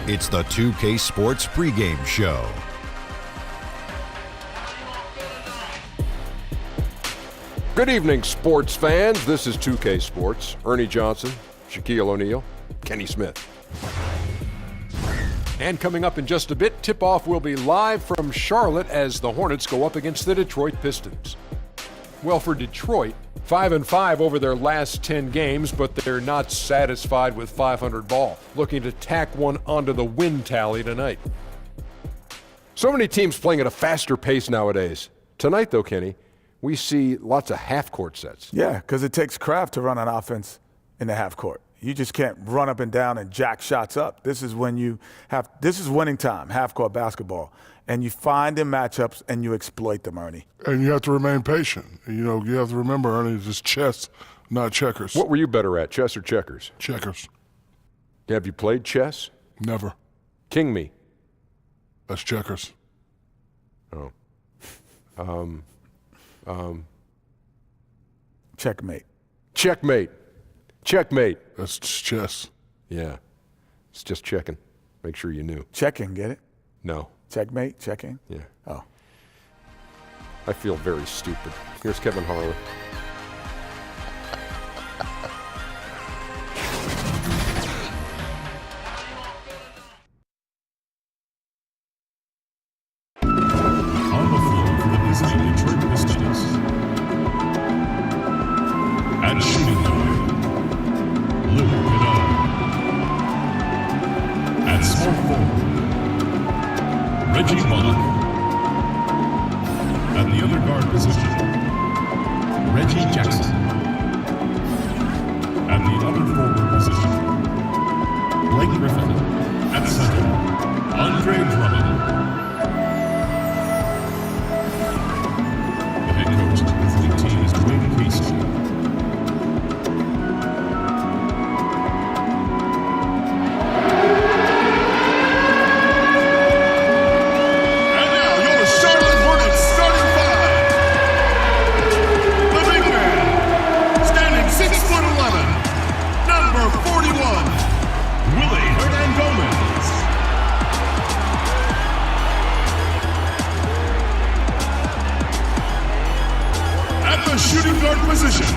It's the 2K Sports pregame show. Good evening, sports fans. This is 2K Sports. Ernie Johnson, Shaquille O'Neal, Kenny Smith. And coming up in just a bit, tip-off will be live from Charlotte as the Hornets go up against the Detroit Pistons. Well, for Detroit, 5-5 over their last 10 games, but they're not satisfied with 500 ball, looking to tack one onto the win tally tonight. So many teams playing at a faster pace nowadays. Tonight, though, Kenny, we see lots of half-court sets. Yeah, because it takes craft to run an offense in the half court. You just can't run up and down and jack shots up. This is winning time, half-court basketball. And you find the matchups and you exploit them, Ernie. And you have to remain patient. You have to remember, Ernie, it's chess, not checkers. What were you better at, chess or checkers? Checkers. Have you played chess? Never. King me. That's checkers. Oh. Checkmate. Checkmate. Checkmate. That's chess. Yeah. It's just checking. Make sure you knew. Checking, get it? No. Checkmate, checking? Yeah. Oh. I feel very stupid. Here's Kevin Harlan. On the floor for the visiting Detroit Pistons. At shooting guard, Luke Kennard. At small forward, Reggie Bullock. At the other guard position, Reggie Jackson. At the other forward position, Blake Griffin. At center, Andre Drummond. The head coach of the visiting team is Dwayne Casey. And now your Charlotte Hornets starting five. The big man, standing 6'11", number 41, Willie Hernangomez. At the shooting guard position,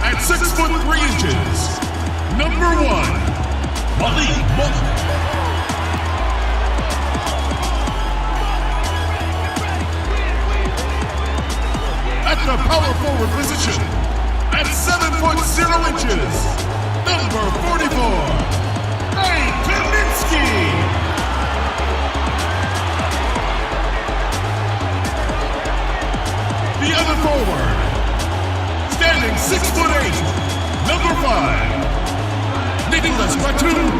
at 6'3", number 1, MyLeague. At the power forward position, at 7'0", number 44, Nate Kaminsky. The other forward, standing 6'8", number 5, Nicholas Batum.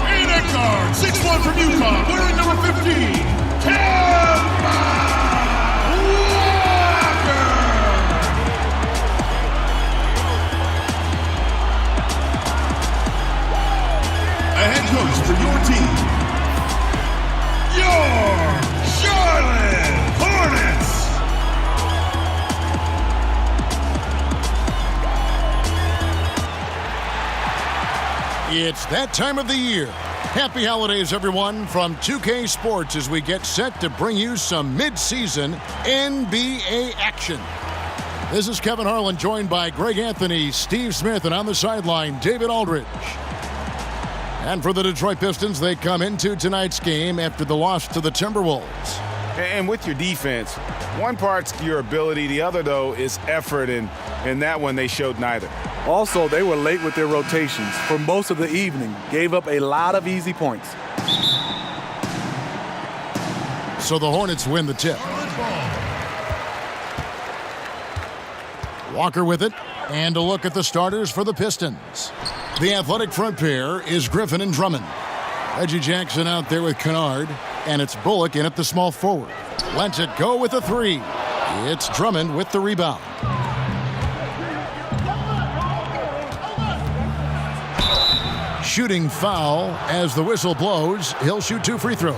And at guard, 6'1" from UConn, wearing number 15, Kemba Walker. A head coach for your team, your Charlotte Hornets. It's that time of the year. Happy holidays, everyone, from 2K Sports as we get set to bring you some mid-season NBA action. This is Kevin Harlan, joined by Greg Anthony, Steve Smith, and on the sideline, David Aldridge. And for the Detroit Pistons, they come into tonight's game after the loss to the Timberwolves. And with your defense, one part's your ability, the other, though, is effort, and in that one, they showed neither. Also, they were late with their rotations for most of the evening, gave up a lot of easy points. So the Hornets win the tip. Walker with it, and a look at the starters for the Pistons. The athletic front pair is Griffin and Drummond. Reggie Jackson out there with Kennard, and it's Bullock in at the small forward. Lets it go with a three. It's Drummond with the rebound. Shooting foul as the whistle blows. He'll shoot 2 free throws.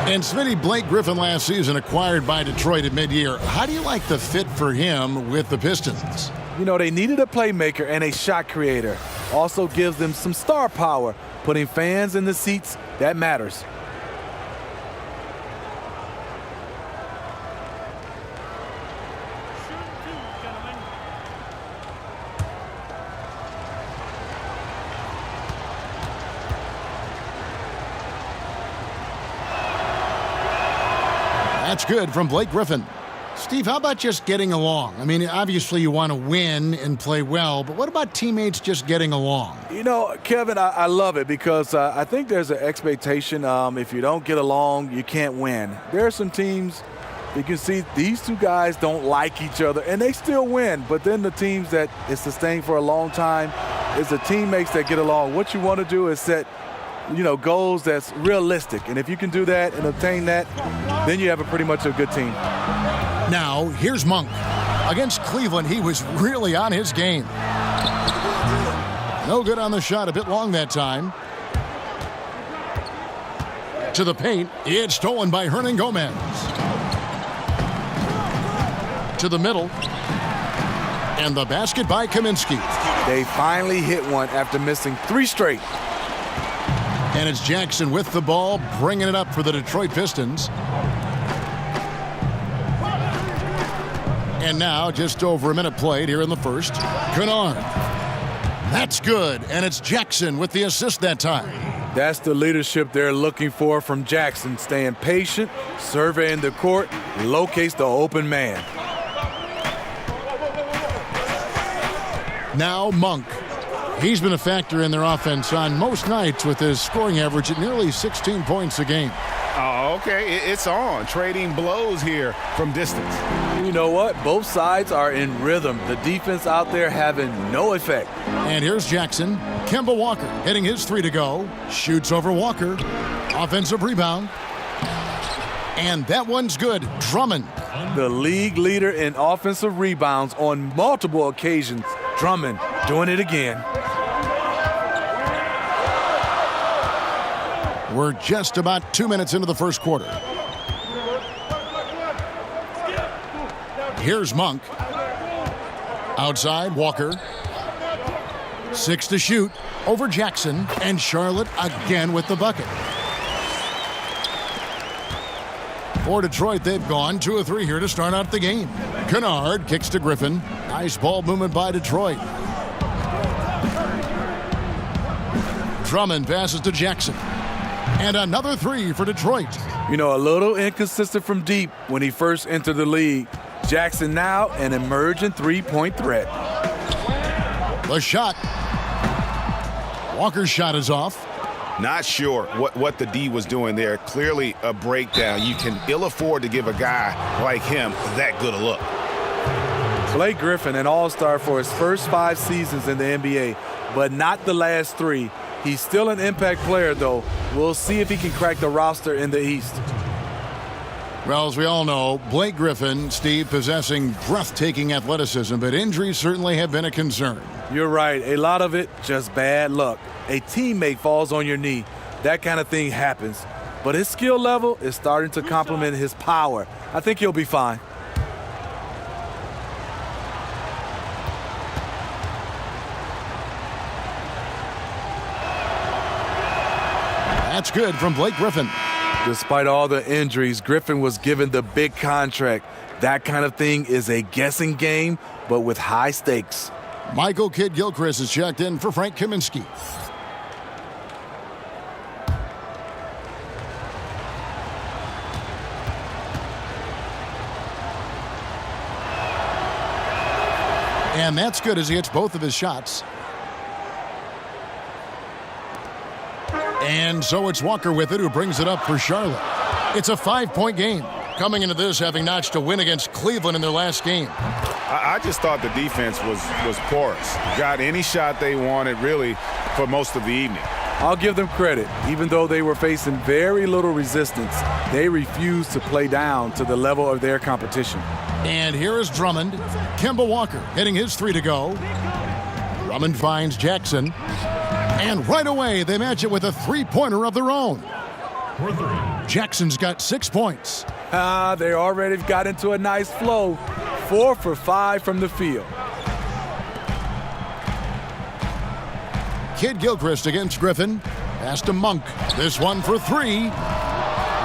And Smitty, Blake Griffin last season acquired by Detroit at mid-year. How do you like the fit for him with the Pistons? You know, they needed a playmaker and a shot creator. Also gives them some star power. Putting fans in the seats, that matters. That's good from Blake Griffin. Steve, how about just getting along? I mean, obviously you want to win and play well, but what about teammates just getting along? You know, Kevin, I love it because I think there's an expectation if you don't get along, you can't win. There are some teams you can see these two guys don't like each other, and they still win. But then the teams that is sustained for a long time is the teammates that get along. What you want to do is set goals that's realistic. And if you can do that and obtain that, then you have pretty much a good team. Now, here's Monk. Against Cleveland, he was really on his game. No good on the shot, a bit long that time. To the paint, it's stolen by Hernangomez. To the middle. And the basket by Kaminsky. They finally hit one after missing 3 straight. And it's Jackson with the ball, bringing it up for the Detroit Pistons. And now, just over a minute played here in the first. Kennard. That's good, and it's Jackson with the assist that time. That's the leadership they're looking for from Jackson. Staying patient, surveying the court, locates the open man. Now Monk. He's been a factor in their offense on most nights with his scoring average at nearly 16 points a game. Oh, okay. It's on. Trading blows here from distance. You know what? Both sides are in rhythm. The defense out there having no effect. And here's Jackson. Kemba Walker hitting his 3 to go. Shoots over Walker. Offensive rebound. And that one's good. Drummond. The league leader in offensive rebounds on multiple occasions. Drummond doing it again. We're just about 2 minutes into the first quarter. Here's Monk. Outside, Walker. 6 to shoot over Jackson, and Charlotte again with the bucket. For Detroit, they've gone 2 of 3 here to start out the game. Kennard kicks to Griffin. Nice ball movement by Detroit. Drummond passes to Jackson. And another 3 for Detroit. You know, a little inconsistent from deep when he first entered the league. Jackson now an emerging three-point threat. The shot. Walker's shot is off. Not sure what the D was doing there. Clearly a breakdown. You can ill afford to give a guy like him that good a look. Blake Griffin, an all-star for his first 5 seasons in the NBA, but not the last 3. He's still an impact player, though. We'll see if he can crack the roster in the East. Well, as we all know, Blake Griffin, Steve, possessing breathtaking athleticism, but injuries certainly have been a concern. You're right. A lot of it, just bad luck. A teammate falls on your knee. That kind of thing happens. But his skill level is starting to complement his power. I think he'll be fine. That's good from Blake Griffin. Despite all the injuries, Griffin was given the big contract. That kind of thing is a guessing game, but with high stakes. Michael Kidd-Gilchrist is checked in for Frank Kaminsky. And that's good as he hits both of his shots. And so it's Walker with it, who brings it up for Charlotte. It's a 5-point game. Coming into this, having notched a win against Cleveland in their last game. I just thought the defense was porous. Got any shot they wanted, really, for most of the evening. I'll give them credit. Even though they were facing very little resistance, they refused to play down to the level of their competition. And here is Drummond. Kemba Walker hitting his 3 to go. Drummond finds Jackson. And right away, they match it with a 3-pointer of their own. for 3. Jackson's got 6 points. They already got into a nice flow. 4 for 5 from the field. Kid Gilchrist against Griffin. Pass to Monk. This one for 3.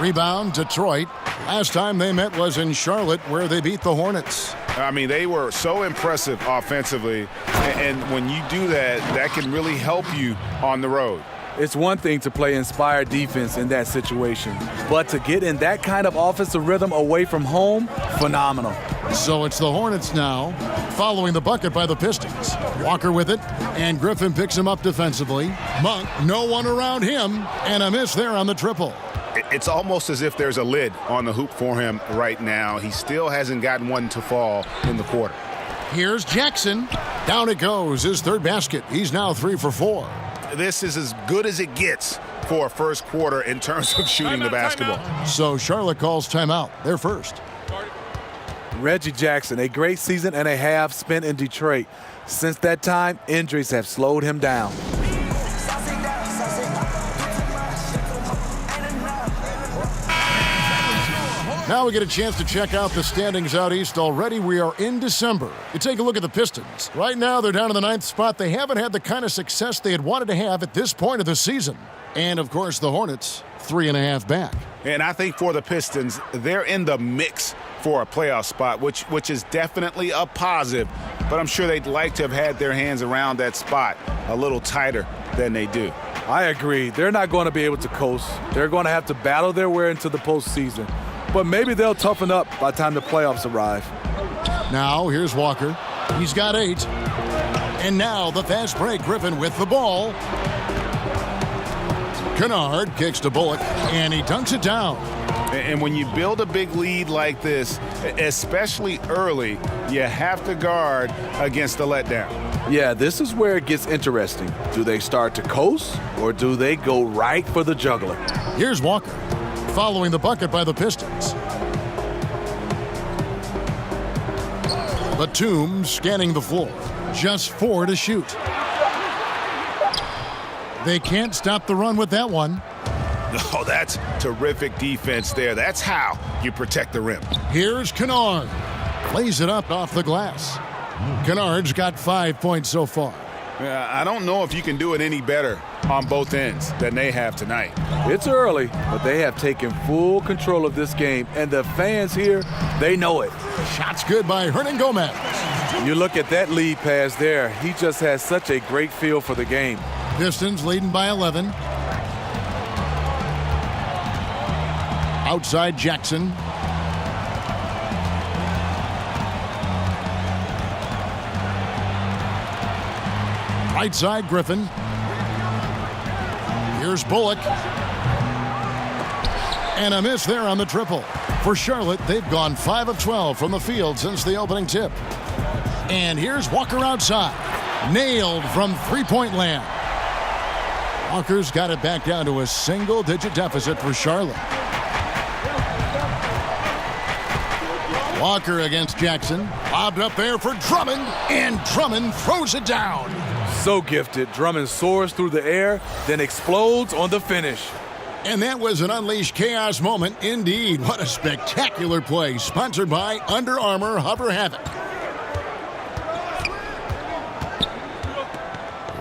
Rebound, Detroit. Last time they met was in Charlotte, where they beat the Hornets. I mean, they were so impressive offensively, and when you do that, that can really help you on the road. It's one thing to play inspired defense in that situation, but to get in that kind of offensive rhythm away from home, phenomenal. So it's the Hornets now, following the bucket by the Pistons. Walker with it, and Griffin picks him up defensively. Monk, no one around him, and a miss there on the triple. It's almost as if there's a lid on the hoop for him right now. He still hasn't gotten one to fall in the quarter. Here's Jackson. Down it goes, his third basket. He's now 3 for 4. This is as good as it gets for a first quarter in terms of shooting the basketball. So Charlotte calls timeout. They're first. Reggie Jackson, a great season and a half spent in Detroit. Since that time, injuries have slowed him down. Now we get a chance to check out the standings out east. Already we are in December. You take a look at the Pistons. Right now they're down in the 9th spot. They haven't had the kind of success they had wanted to have at this point of the season. And of course the Hornets, 3.5 back. And I think for the Pistons, they're in the mix for a playoff spot, which is definitely a positive. But I'm sure they'd like to have had their hands around that spot a little tighter than they do. I agree. They're not going to be able to coast. They're going to have to battle their way into the postseason. But maybe they'll toughen up by the time the playoffs arrive. Now here's Walker. He's got 8. And now the fast break. Griffin with the ball. Kennard kicks to Bullock, and he dunks it down. And when you build a big lead like this, especially early, you have to guard against the letdown. Yeah, this is where it gets interesting. Do they start to coast, or do they go right for the juggler? Here's Walker, following the bucket by the Pistons. Batum scanning the floor. Just 4 to shoot. They can't stop the run with that one. Oh, that's terrific defense there. That's how you protect the rim. Here's Kennard. Plays it up off the glass. Kennard's got 5 points so far. I don't know if you can do it any better on both ends than they have tonight. It's early, but they have taken full control of this game, and the fans here, they know it. Shots good by Hernan Gomez. You look at that lead pass there. He just has such a great feel for the game. Pistons leading by 11. Outside Jackson. Right side Griffin. Here's Bullock. And a miss there on the triple. For Charlotte, they've gone 5 of 12 from the field since the opening tip. And here's Walker outside. Nailed from three-point land. Walker's got it back down to a single-digit deficit for Charlotte. Walker against Jackson. Lobbed up there for Drummond, and Drummond throws it down. So gifted. Drummond soars through the air, then explodes on the finish. And that was an unleashed chaos moment indeed. What a spectacular play, sponsored by Under Armour Hover Havoc.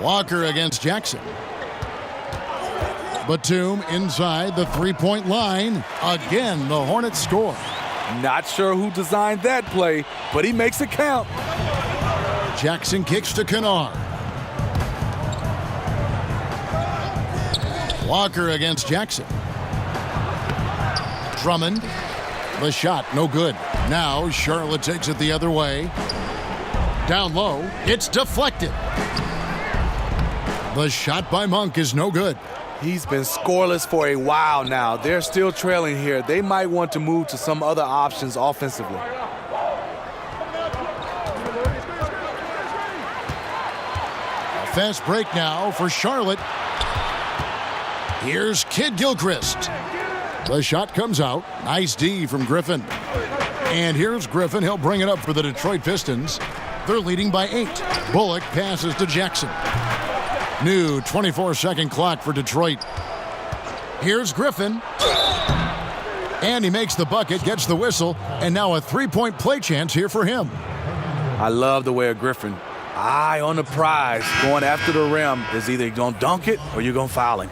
Walker against Jackson. Batum inside the three-point line. Again, the Hornets score. Not sure who designed that play, but he makes it count. Jackson kicks to Kennard. Walker against Jackson. Drummond. The shot, no good. Now Charlotte takes it the other way. Down low, it's deflected. The shot by Monk is no good. He's been scoreless for a while now. They're still trailing here. They might want to move to some other options offensively. A fast break now for Charlotte. Here's Kid Gilchrist. The shot comes out. Nice D from Griffin. And here's Griffin. He'll bring it up for the Detroit Pistons. They're leading by 8. Bullock passes to Jackson. New 24-second clock for Detroit. Here's Griffin. And he makes the bucket, gets the whistle, and now a three-point play chance here for him. I love the way of Griffin. Eye on the prize, going after the rim. Is either going to dunk it or you're going to foul him.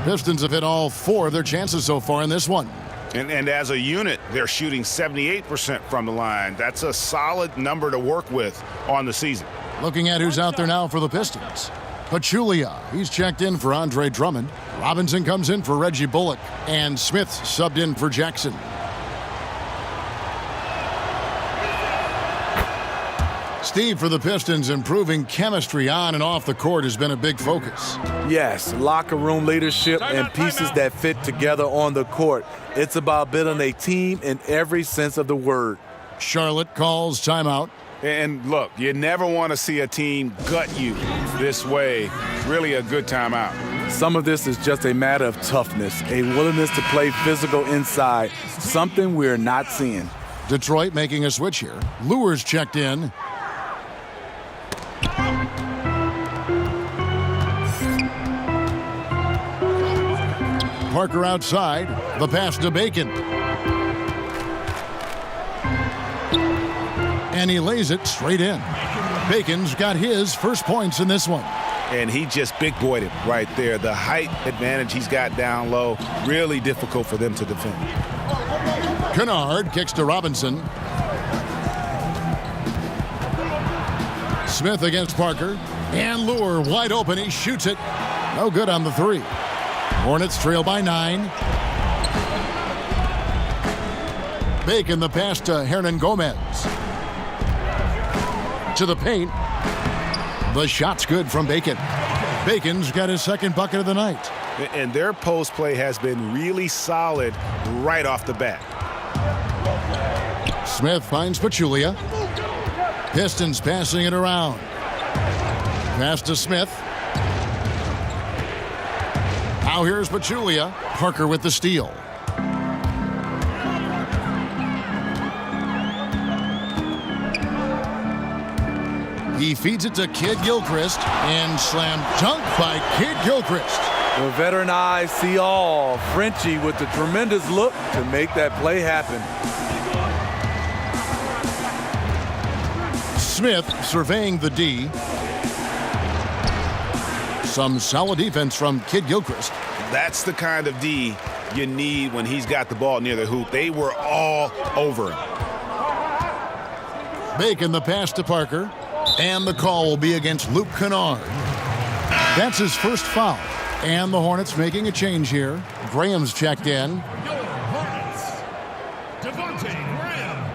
Pistons have hit all 4 of their chances so far in this one. And as a unit, they're shooting 78% from the line. That's a solid number to work with on the season. Looking at who's out there now for the Pistons. Pachulia, he's checked in for Andre Drummond. Robinson comes in for Reggie Bullock. And Smith subbed in for Jackson. Steve, for the Pistons, improving chemistry on and off the court has been a big focus. Yes, locker room leadership and pieces that fit together on the court. It's about building a team in every sense of the word. Charlotte calls timeout. And look, you never want to see a team gut you this way. Really a good timeout. Some of this is just a matter of toughness, a willingness to play physical inside, something we're not seeing. Detroit making a switch here. Lures checked in. Parker outside. The pass to Bacon. And he lays it straight in. Bacon's got his first points in this one. And he just big-boyed it right there. The height advantage he's got down low, really difficult for them to defend. Kennard kicks to Robinson. Smith against Parker. And Lure wide open. He shoots it. No good on the 3. Hornets trail by 9. Bacon the pass to Hernan Gomez. To the paint. The shot's good from Bacon. Bacon's got his second bucket of the night. And their post play has been really solid right off the bat. Smith finds Pachulia. Pistons passing it around. Pass to Smith. Now here's Pachulia. Parker with the steal. He feeds it to Kid Gilchrist, and slam dunk by Kid Gilchrist. The veteran eyes see all. Frenchie with the tremendous look to make that play happen. Smith surveying the D. Some solid defense from Kid Gilchrist. That's the kind of D you need when he's got the ball near the hoop. They were all over him. Bacon the pass to Parker. And the call will be against Luke Kennard. That's his first foul. And the Hornets making a change here. Graham's checked in. Your Hornets, Devontae Graham.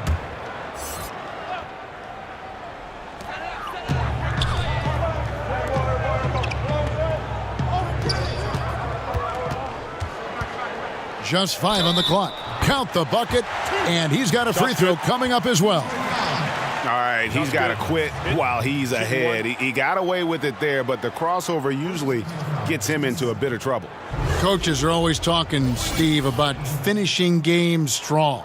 Just 5 on the clock. Count the bucket. And he's got a free throw coming up as well. All right, he's got to quit while he's ahead. He got away with it there, but the crossover usually gets him into a bit of trouble. Coaches are always talking, Steve, about finishing games strong.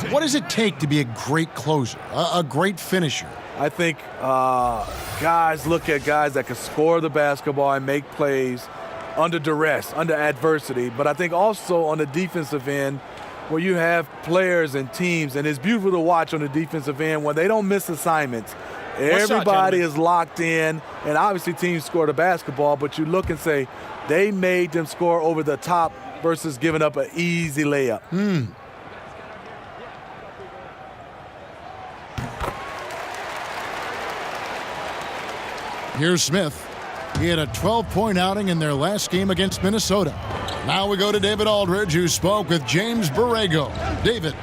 What does it take to be a great closer, a great finisher? I think guys look at guys that can score the basketball and make plays under duress, under adversity. But I think also on the defensive end, where you have players and teams, and it's beautiful to watch on the defensive end when they don't miss assignments. Everybody is locked in, and obviously teams score the basketball, but you look and say they made them score over the top versus giving up an easy layup. Here's Smith. He had a 12-point outing in their last game against Minnesota. Now we go to David Aldridge, who spoke with James Borrego. David.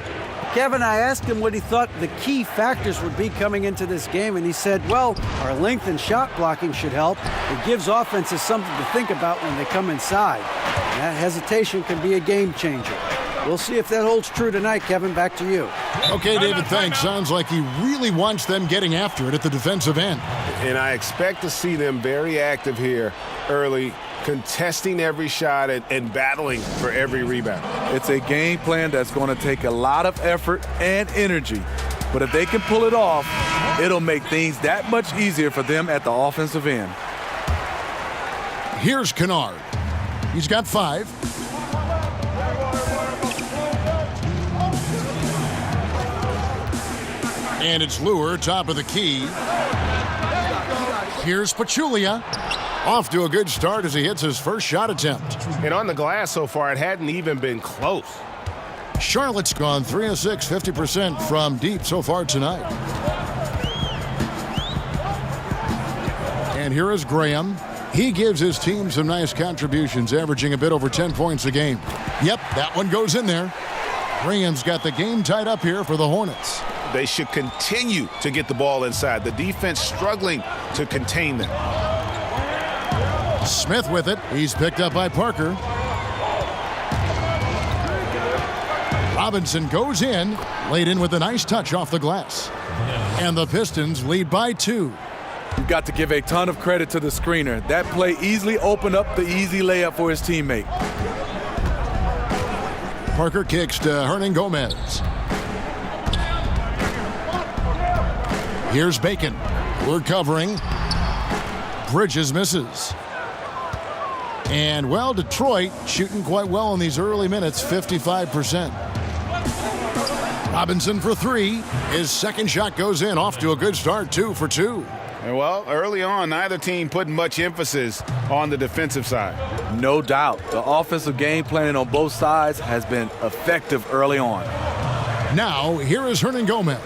Kevin, I asked him what he thought the key factors would be coming into this game, and he said, well, our length and shot blocking should help. It gives offenses something to think about when they come inside. And that hesitation can be a game changer. We'll see if that holds true tonight, Kevin. Back to you. Okay, David, thanks. Sounds like he really wants them getting after it at the defensive end. And I expect to see them very active here early, contesting every shot and battling for every rebound. It's a game plan that's going to take a lot of effort and energy. But if they can pull it off, it'll make things that much easier for them at the offensive end. Here's Kennard. He's got 5. And it's Lure, top of the key. Here's Pachulia. Off to a good start as he hits his first shot attempt. And on the glass so far, it hadn't even been close. Charlotte's gone 3 of 6, 50% from deep so far tonight. And here is Graham. He gives his team some nice contributions, averaging a bit over 10 points a game. Yep, that one goes in there. Graham's got the game tied up here for the Hornets. They should continue to get the ball inside. The defense struggling to contain them. Smith with it. He's picked up by Parker. Robinson goes in, laid in with a nice touch off the glass. And the Pistons lead by 2. You've got to give a ton of credit to the screener. That play easily opened up the easy layup for his teammate. Parker kicks to Hernangomez. Here's Bacon. We're covering. Bridges misses. And, well, Detroit shooting quite well in these early minutes, 55%. Robinson for 3. His second shot goes in, off to a good start, 2 for 2. And, well, early on, neither team putting much emphasis on the defensive side. No doubt. The offensive game planning on both sides has been effective early on. Now, here is Hernangomez.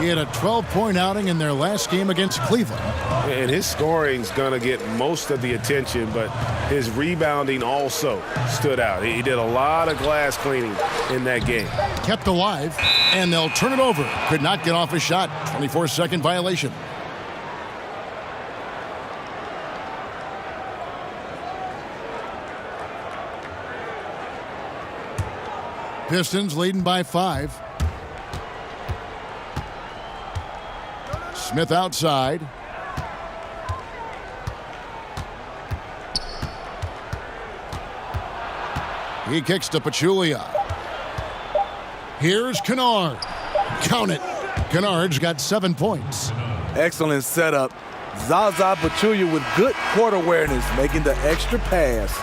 He had a 12-point outing in their last game against Cleveland. And his scoring's going to get most of the attention, but his rebounding also stood out. He did a lot of glass cleaning in that game. Kept alive, and they'll turn it over. Could not get off a shot. 24-second violation. Pistons leading by 5. Smith outside. He kicks to Pachulia. Here's Kennard. Count it. Kennard's got 7 points. Excellent setup. Zaza Pachulia with good court awareness, making the extra pass.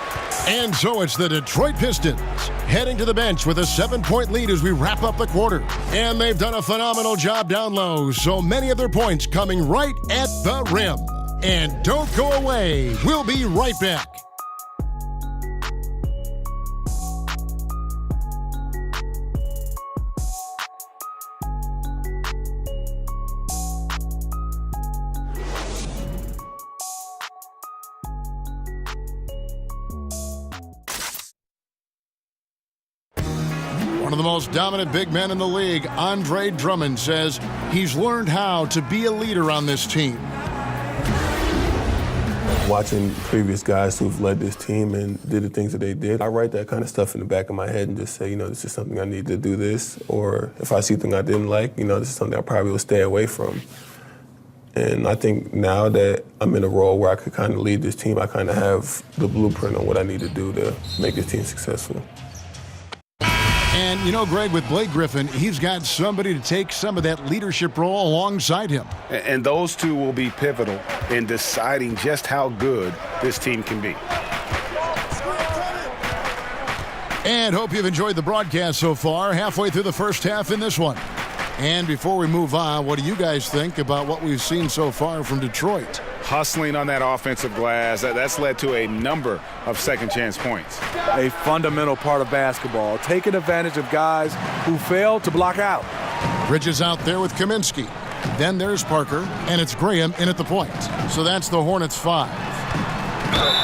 And so it's the Detroit Pistons heading to the bench with a 7-point lead as we wrap up the quarter. And they've done a phenomenal job down low. So many of their points coming right at the rim. And don't go away. We'll be right back. One of the most dominant big men in the league, Andre Drummond, says he's learned how to be a leader on this team. Watching previous guys who've led this team and did the things that they did, I write that kind of stuff in the back of my head and just say, this is something I need to do this. Or if I see something I didn't like, this is something I probably will stay away from. And I think now that I'm in a role where I could kind of lead this team, I kind of have the blueprint on what I need to do to make this team successful. And, Greg, with Blake Griffin, he's got somebody to take some of that leadership role alongside him. And those two will be pivotal in deciding just how good this team can be. And hope you've enjoyed the broadcast so far, halfway through the first half in this one. And before we move on, what do you guys think about what we've seen so far from Detroit? Hustling on that offensive glass, that's led to a number of second-chance points. A fundamental part of basketball, taking advantage of guys who fail to block out. Bridges out there with Kaminsky. Then there's Parker, and it's Graham in at the point. So that's the Hornets 5.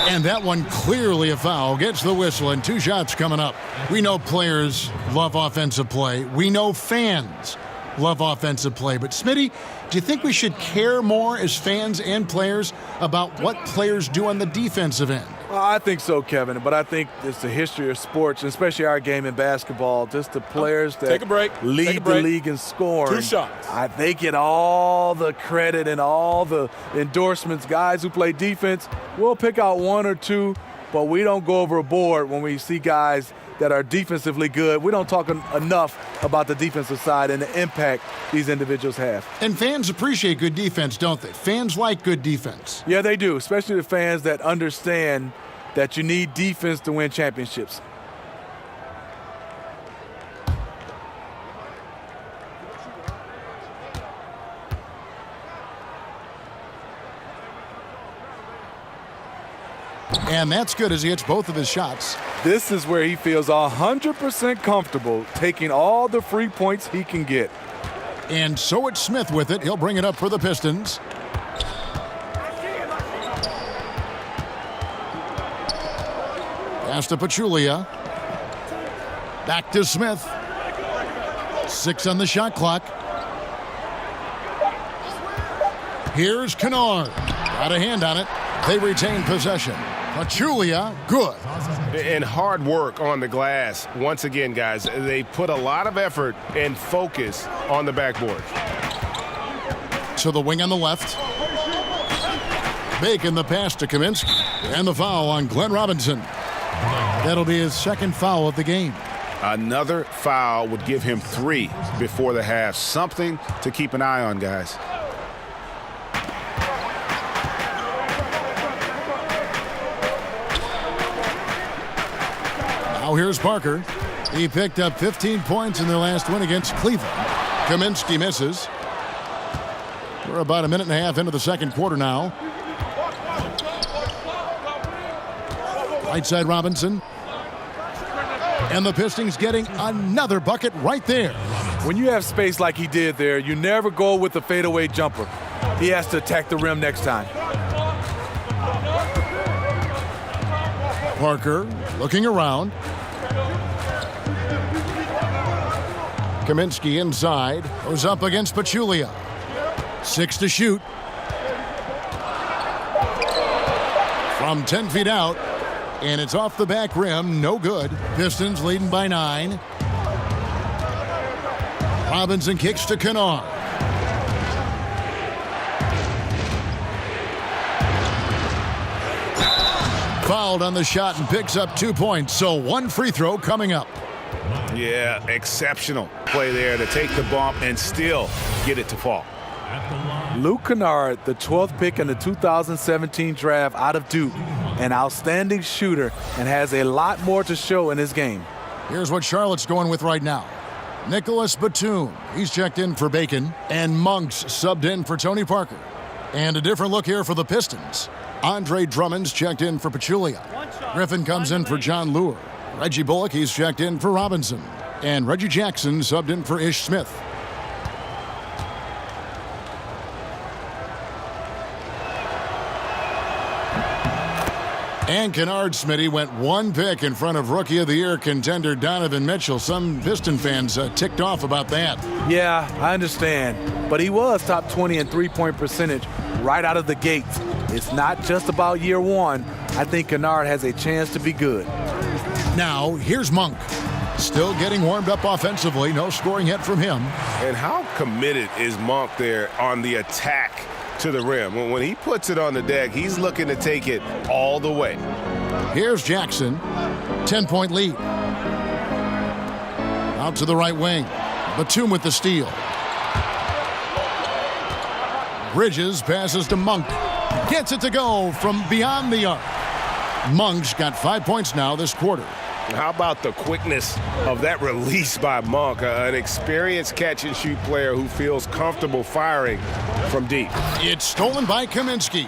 And that one clearly a foul. Gets the whistle, and 2 shots coming up. We know players love offensive play. We know fans love offensive play. But, Smitty, do you think we should care more as fans and players about what players do on the defensive end? Well, I think so, Kevin. But I think it's the history of sports, and especially our game in basketball, just the players that lead the league in scoring. 2 shots. They get all the credit and all the endorsements. Guys who play defense, we'll pick out 1 or 2, but we don't go overboard when we see guys that are defensively good. We don't talk enough about the defensive side and the impact these individuals have. And fans appreciate good defense, don't they? Fans like good defense. Yeah, they do, especially the fans that understand that you need defense to win championships. And that's good as he hits both of his shots. This is where he feels 100% comfortable taking all the free points he can get. And so it's Smith with it. He'll bring it up for the Pistons. Pass to Pachulia. Back to Smith. 6 on the shot clock. Here's Kennard. Got a hand on it. They retain possession. Pachulia, good. And hard work on the glass. Once again, guys, they put a lot of effort and focus on the backboard. To the wing on the left. Bacon the pass to Kaminsky. And the foul on Glenn Robinson. That'll be his second foul of the game. Another foul would give him 3 before the half. Something to keep an eye on, guys. Now here's Parker. He picked up 15 points in their last win against Cleveland. Kaminsky misses. We're about a minute and a half into the second quarter now. Right side Robinson. And the Pistons getting another bucket right there. When you have space like he did there, you never go with the fadeaway jumper. He has to attack the rim next time. Parker looking around. Kaminsky inside. Goes up against Pachulia. 6 to shoot. From 10 feet out. And it's off the back rim. No good. Pistons leading by 9. Robinson kicks to Kennard. Fouled on the shot and picks up 2 points. So 1 free throw coming up. Yeah, exceptional play there to take the bump and still get it to fall. Luke Kennard, the 12th pick in the 2017 draft out of Duke, an outstanding shooter and has a lot more to show in his game. Here's what Charlotte's going with right now. Nicholas Batum, he's checked in for Bacon, and Monks subbed in for Tony Parker. And a different look here for the Pistons. Andre Drummond's checked in for Pachulia. Griffin comes in for John Lure. Reggie Bullock, he's checked in for Robinson. And Reggie Jackson subbed in for Ish Smith. And Kennard, Smitty, went 1 pick in front of Rookie of the Year contender Donovan Mitchell. Some Piston fans ticked off about that. Yeah, I understand. But he was top 20 in three-point percentage right out of the gates. It's not just about year 1. I think Kennard has a chance to be good. Now, here's Monk. Still getting warmed up offensively. No scoring hit from him. And how committed is Monk there on the attack to the rim? When he puts it on the deck, he's looking to take it all the way. Here's Jackson. 10-point lead. Out to the right wing. Batum with the steal. Bridges passes to Monk. Gets it to go from beyond the arc. Monk's got 5 points now this quarter. How about the quickness of that release by Monk, an experienced catch-and-shoot player who feels comfortable firing from deep. It's stolen by Kaminsky.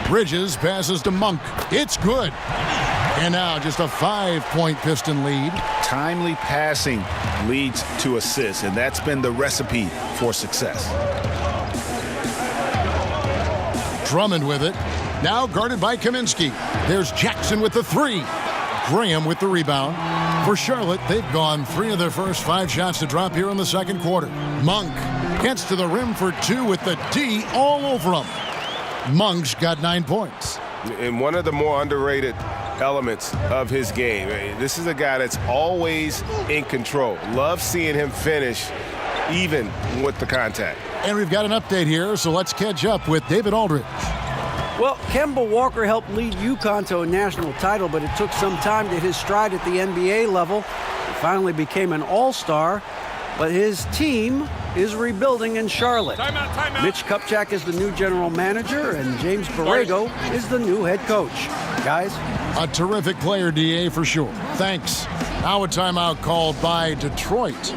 Bridges passes to Monk. It's good. And now just a 5-point Piston lead. Timely passing leads to assists, and that's been the recipe for success. Drummond with it. Now guarded by Kaminsky. There's Jackson with the 3. Graham with the rebound. For Charlotte, they've gone 3 of their first 5 shots to drop here in the second quarter. Monk gets to the rim for 2 with the D all over him. Monk's got 9 points. And one of the more underrated elements of his game. This is a guy that's always in control. Love seeing him finish even with the contact. And we've got an update here, so let's catch up with David Aldridge. Well, Kemba Walker helped lead UConn to a national title, but it took some time to hit his stride at the NBA level. He finally became an all-star, but his team is rebuilding in Charlotte. Timeout. Mitch Kupchak is the new general manager, and James Borrego is the new head coach. Guys? A terrific player, DA, for sure. Thanks. Now a timeout called by Detroit.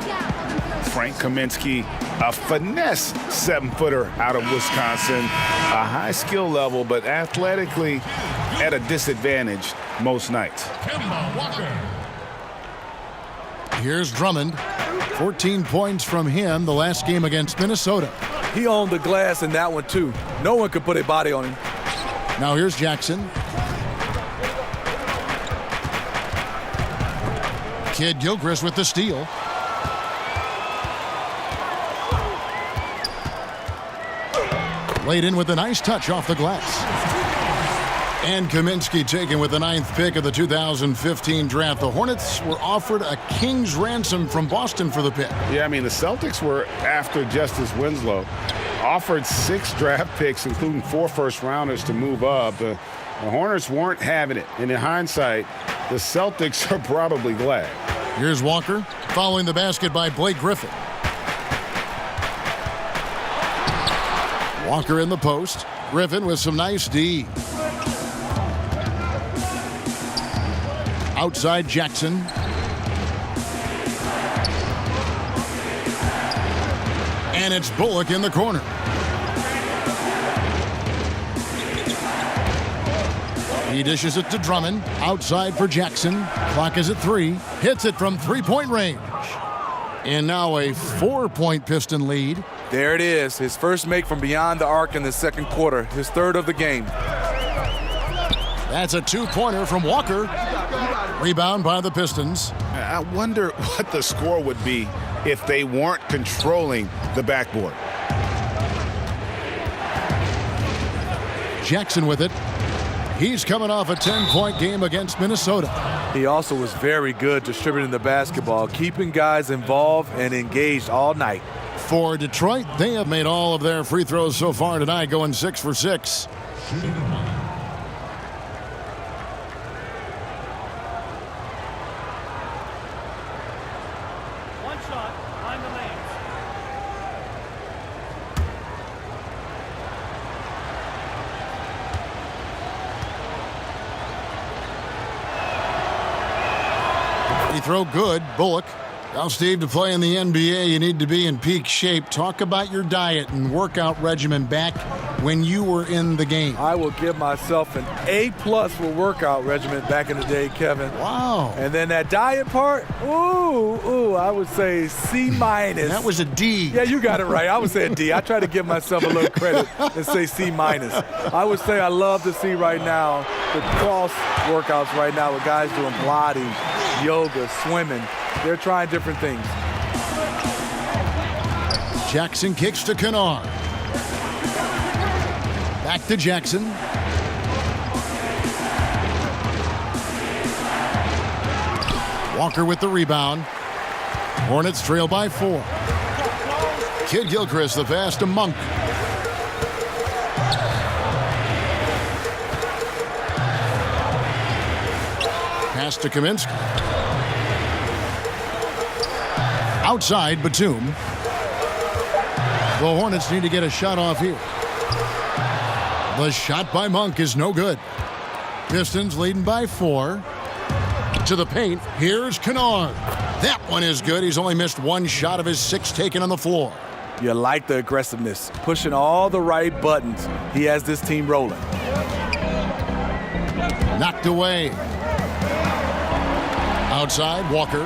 Frank Kaminsky, a finesse 7-footer out of Wisconsin, a high skill level, but athletically at a disadvantage most nights. Here's Drummond. 14 points from him the last game against Minnesota. He owned the glass in that one, too. No one could put a body on him. Now here's Jackson. Kid Gilchrist with the steal. Laid in with a nice touch off the glass. And Kaminsky taken with the 9th pick of the 2015 draft. The Hornets were offered a king's ransom from Boston for the pick. Yeah, I mean, the Celtics were after Justice Winslow. Offered 6 draft picks, including 4 first-rounders to move up. The Hornets weren't having it. And in hindsight, the Celtics are probably glad. Here's Walker following the basket by Blake Griffin. Walker in the post. Griffin with some nice D. Outside Jackson. And it's Bullock in the corner. He dishes it to Drummond. Outside for Jackson. Clock is at 3. Hits it from 3-point range. And now a 4-point Piston lead. There it is. His first make from beyond the arc in the second quarter. His third of the game. That's a 2-pointer from Walker. Rebound by the Pistons. I wonder what the score would be if they weren't controlling the backboard. Jackson with it. He's coming off a 10-point game against Minnesota. He also was very good distributing the basketball, keeping guys involved and engaged all night. For Detroit, they have made all of their free throws so far tonight, going 6 for 6. One shot, behind the lanes. He throw good. Bullock. Now, Steve, to play in the NBA, you need to be in peak shape. Talk about your diet and workout regimen back when you were in the game. I will give myself an A+ for workout regimen back in the day, Kevin. Wow. And then that diet part, I would say C-. That was a D. Yeah, you got it right. I would say a D. I try to give myself a little credit and say C-. I would say I love to see right now the cross workouts right now with guys doing Pilates, yoga, swimming. They're trying different things. Jackson kicks to Kennard. Back to Jackson. Walker with the rebound. Hornets trail by 4. Kid Gilchrist the pass to Monk. Pass to Kaminsky. Outside Batum. The Hornets need to get a shot off here. The shot by Monk is no good. Pistons leading by 4. To the paint. Here's Kennard. That one is good. He's only missed 1 shot of his 6 taken on the floor. You like the aggressiveness, pushing all the right buttons. He has this team rolling. Knocked away. Outside, Walker.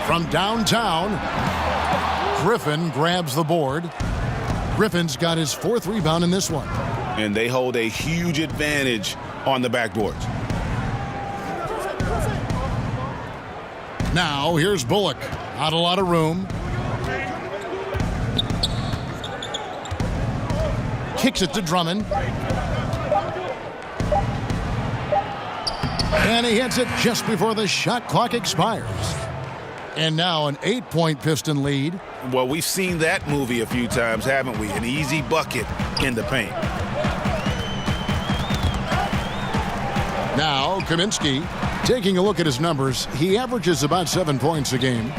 From downtown, Griffin grabs the board. Griffin's got his 4th rebound in this one. And they hold a huge advantage on the backboards. Now, here's Bullock. Not a lot of room. Kicks it to Drummond. And he hits it just before the shot clock expires. And now an 8-point Piston lead. Well, we've seen that movie a few times, haven't we? An easy bucket in the paint. Now, Kaminsky, taking a look at his numbers, he averages about 7 points a game.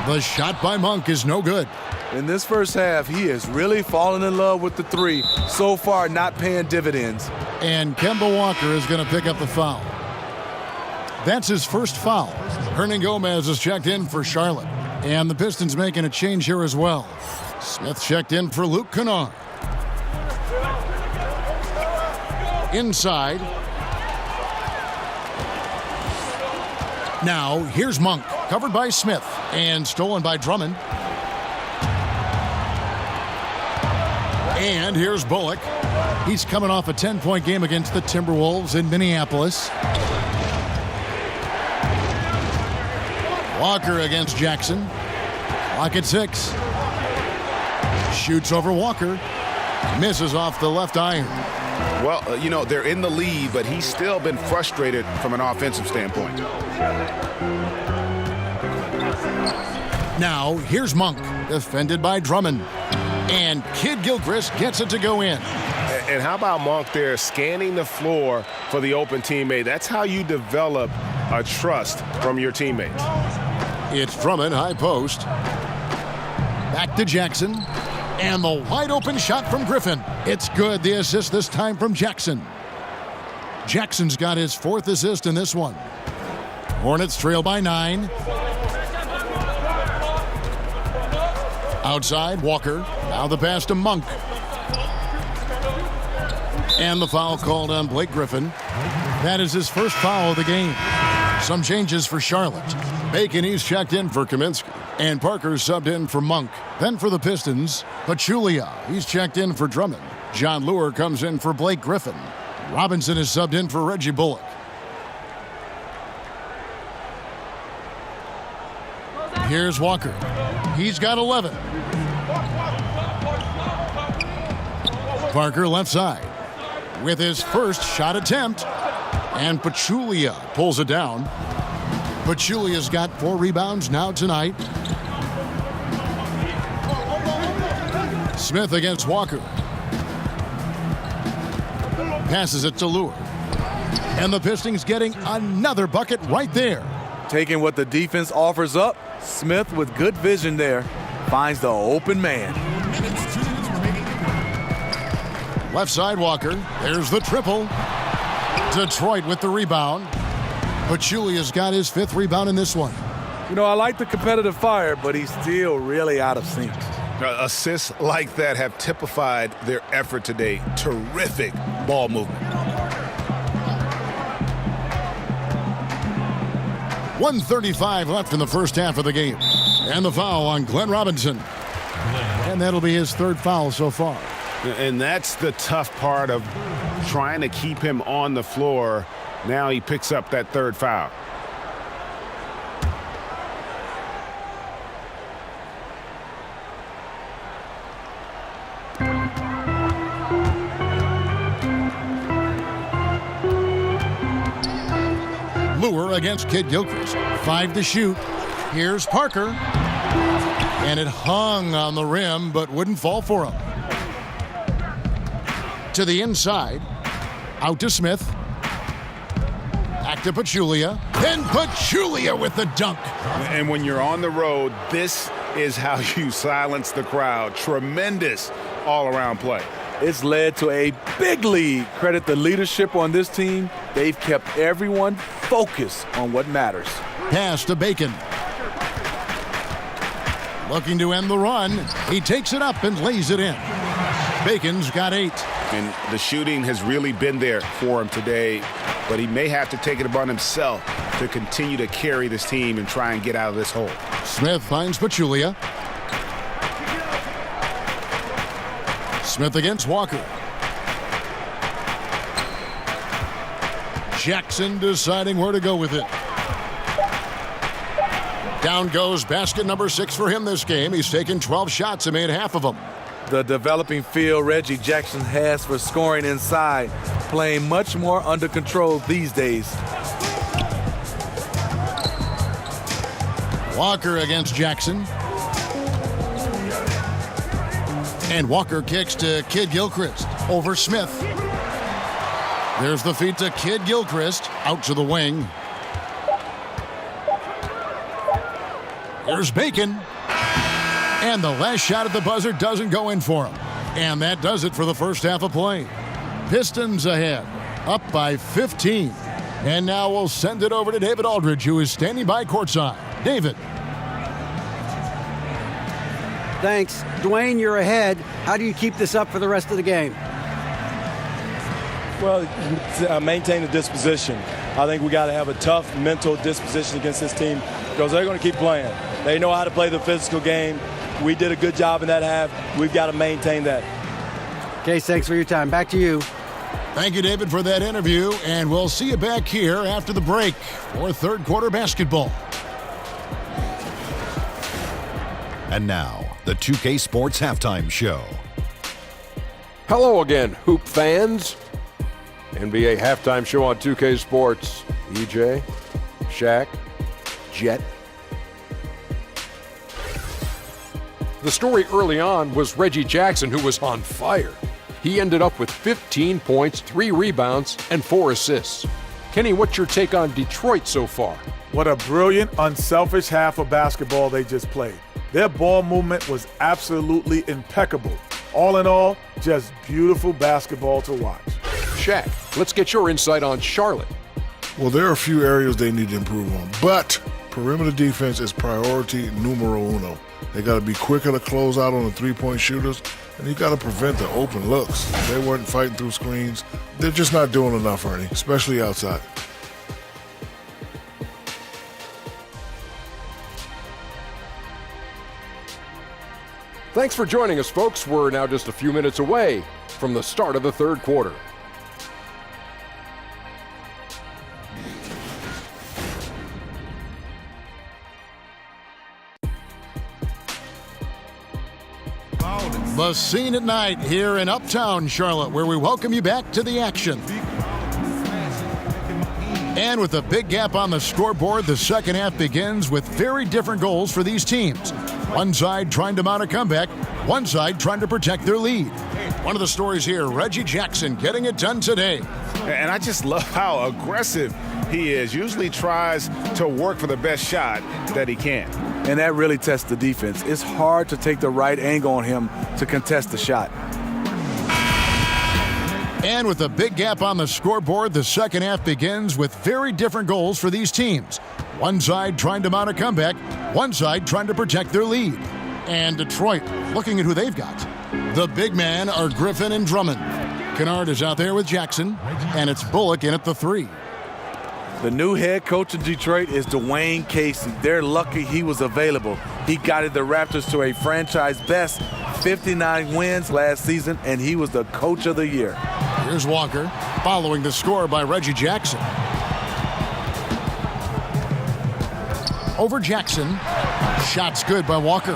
The shot by Monk is no good. In this first half, he is really falling in love with the 3. So far, not paying dividends. And Kemba Walker is going to pick up the foul. That's his first foul. Hernan Gomez is checked in for Charlotte. And the Pistons making a change here as well. Smith checked in for Luke Kennard. Inside. Now, here's Monk, covered by Smith, and stolen by Drummond. And here's Bullock. He's coming off a 10-point game against the Timberwolves in Minneapolis. Walker against Jackson. Clock at 6. Shoots over Walker. Misses off the left iron. Well, you know, they're in the lead, but he's still been frustrated from an offensive standpoint. Now, here's Monk, defended by Drummond. And Kid Gilchrist gets it to go in. And how about Monk there scanning the floor for the open teammate? That's how you develop a trust from your teammates. It's Drummond, high post. Back to Jackson. And the wide open shot from Griffin. It's good. The assist this time from Jackson. Jackson's got his 4th assist in this one. Hornets trail by 9. Outside, Walker. Now the pass to Monk. And the foul called on Blake Griffin. That is his first foul of the game. Some changes for Charlotte. Bacon, he's checked in for Kaminsky. And Parker subbed in for Monk. Then for the Pistons, Pachulia. He's checked in for Drummond. John Lure comes in for Blake Griffin. Robinson is subbed in for Reggie Bullock. Here's Walker. He's got 11. Parker left side with his first shot attempt. And Pachulia pulls it down. Pachulia's got 4 rebounds now tonight. Smith against Walker. Passes it to Lure. And the Pistons getting another bucket right there. Taking what the defense offers up, Smith with good vision there finds the open man. Left side Walker. There's the triple. Detroit with the rebound. Pachulia's got his 5th rebound in this one. You know, I like the competitive fire, but he's still really out of sync. Assists like that have typified their effort today. Terrific ball movement. 1:35 left in the first half of the game. And the foul on Glenn Robinson. And that'll be his 3rd foul so far. And that's the tough part of trying to keep him on the floor. Now he picks up that 3rd foul. Lure against Kid Gilchrist. 5 to shoot. Here's Parker. And it hung on the rim, but wouldn't fall for him. To the inside. Out to Smith. Back to Pachulia. Then Pachulia with the dunk. And when you're on the road, this is how you silence the crowd. Tremendous all-around play. It's led to a big lead. Credit the leadership on this team. They've kept everyone focused on what matters. Pass to Bacon. Looking to end the run. He takes it up and lays it in. Bacon's got 8. And the shooting has really been there for him today, but he may have to take it upon himself to continue to carry this team and try and get out of this hole. Smith finds Pachulia. Smith against Walker. Jackson deciding where to go with it. Down goes basket number 6 for him this game. He's taken 12 shots and made half of them. The developing feel Reggie Jackson has for scoring inside, playing much more under control these days. Walker against Jackson. And Walker kicks to Kid Gilchrist over Smith. There's the feed to Kid Gilchrist out to the wing. Here's Bacon. And the last shot at the buzzer doesn't go in for him. And that does it for the first half of play. Pistons ahead, up by 15. And now we'll send it over to David Aldridge, who is standing by courtside. David. Thanks. Dwayne, you're ahead. How do you keep this up for the rest of the game? Well, maintain the disposition. I think we got to have a tough mental disposition against this team because they're going to keep playing. They know how to play the physical game. We did a good job in that half. We've got to maintain that. Case, thanks for your time. Back to you. Thank you, David, for that interview, and we'll see you back here after the break for third quarter basketball. And now, the 2K Sports Halftime Show. Hello again, Hoop fans. NBA Halftime Show on 2K Sports. EJ, Shaq, Jet. The story early on was Reggie Jackson, who was on fire. He ended up with 15 points, 3 rebounds, and 4 assists. Kenny, what's your take on Detroit so far? What a brilliant, unselfish half of basketball they just played. Their ball movement was absolutely impeccable. All in all, just beautiful basketball to watch. Shaq, let's get your insight on Charlotte. Well, there are a few areas they need to improve on, but perimeter defense is priority numero uno. They got to be quicker to close out on the three-point shooters, and you got to prevent the open looks. They weren't fighting through screens. They're just not doing enough, Ernie, especially outside. Thanks for joining us, folks. We're now just a few minutes away from the start of the third quarter. The scene at night here in Uptown Charlotte, where we welcome you back to the action. And with a big gap on the scoreboard, the second half begins with very different goals for these teams. One side trying to mount a comeback, one side trying to protect their lead. One of the stories here, Reggie Jackson getting it done today. And I just love how aggressive he is. Usually tries to work for the best shot that he can. And that really tests the defense. It's hard to take the right angle on him to contest the shot. And with a big gap on the scoreboard, the second half begins with very different goals for these teams. One side trying to mount a comeback, one side trying to protect their lead. And Detroit, looking at who they've got. The big men are Griffin and Drummond. Kennard is out there with Jackson, and it's Bullock in at the 3. The new head coach in Detroit is Dwayne Casey. They're lucky he was available. He guided the Raptors to a franchise best 59 wins last season, and he was the coach of the year. Here's Walker, following the score by Reggie Jackson. Over Jackson. Shot's good by Walker.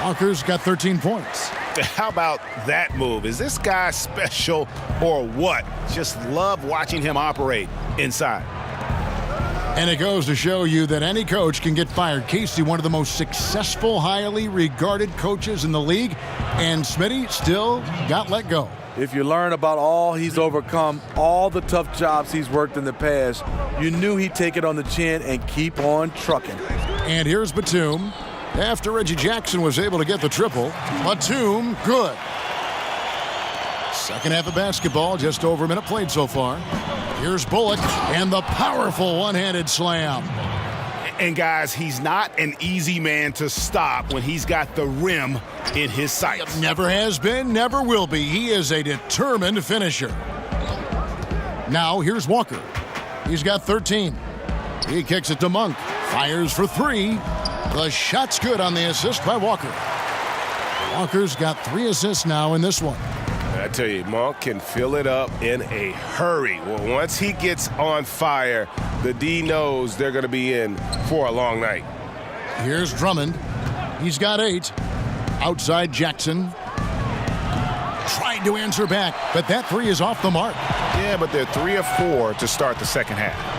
Walker's got 13 points. How about that move? Is this guy special or what? Just love watching him operate inside. And it goes to show you that any coach can get fired. Casey, one of the most successful, highly regarded coaches in the league, and Smitty still got let go. If you learn about all he's overcome, all the tough jobs he's worked in the past, you knew he'd take it on the chin and keep on trucking. And here's Batum. After Reggie Jackson was able to get the triple, Batum, good. Second half of basketball, just over a minute played so far. Here's Bullock and the powerful one-handed slam. And guys, he's not an easy man to stop when he's got the rim in his sights. Never has been, never will be. He is a determined finisher. Now here's Walker. He's got 13. He kicks it to Monk. Fires for 3. The shot's good on the assist by Walker. Walker's got 3 assists now in this one. I tell you, Monk can fill it up in a hurry. Well, once he gets on fire, the D knows they're going to be in for a long night. Here's Drummond. He's got 8. Outside Jackson. Tried to answer back, but that 3 is off the mark. Yeah, but they're 3 of 4 to start the second half.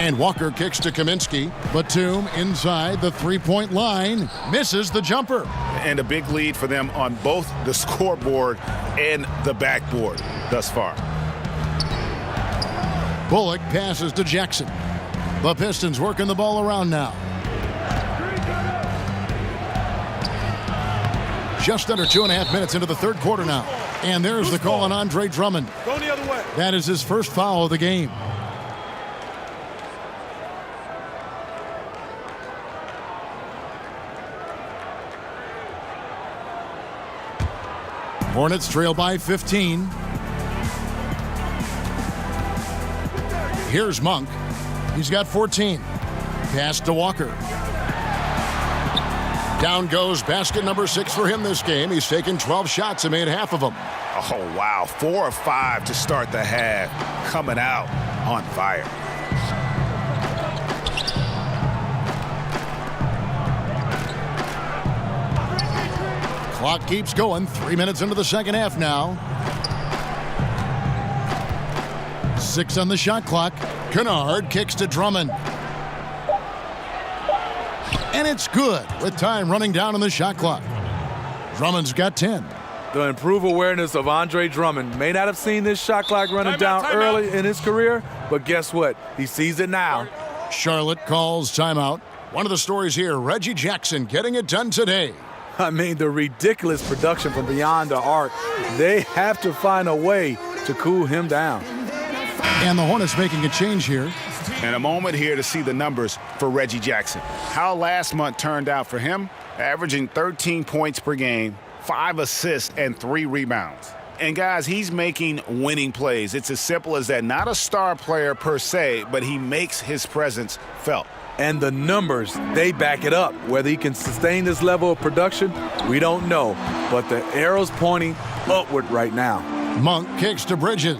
And Walker kicks to Kaminsky. Batum inside the three-point line. Misses the jumper. And a big lead for them on both the scoreboard and the backboard thus far. Bullock passes to Jackson. The Pistons working the ball around now. Just under 2.5 minutes into the third quarter now. And there's the call on Andre Drummond. Go the other way. That is his first foul of the game. Hornets trail by 15. Here's Monk. He's got 14. Pass to Walker. Down goes basket number 6 for him this game. He's taken 12 shots and made half of them. Oh, wow. 4 of 5 to start the half. Coming out on fire. Clock keeps going. 3 minutes into the second half now. 6 on the shot clock. Kennard kicks to Drummond. And it's good with time running down on the shot clock. Drummond's got 10. The improved awareness of Andre Drummond. May not have seen this shot clock running down early in his career, but guess what? He sees it now. Charlotte calls timeout. One of the stories here, Reggie Jackson getting it done today. I mean, the ridiculous production from beyond the arc. They have to find a way to cool him down. And the Hornets making a change here. And a moment here to see the numbers for Reggie Jackson. How last month turned out for him, averaging 13 points per game, 5 assists, and 3 rebounds. And guys, he's making winning plays. It's as simple as that. Not a star player per se, but he makes his presence felt. And the numbers, they back it up. Whether he can sustain this level of production, we don't know. But the arrow's pointing upward right now. Monk kicks to Bridges.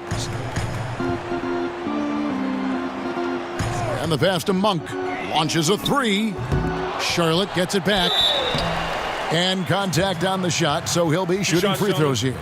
And the pass to Monk. Launches a 3. Charlotte gets it back. And contact on the shot, so he'll be shooting free throws here.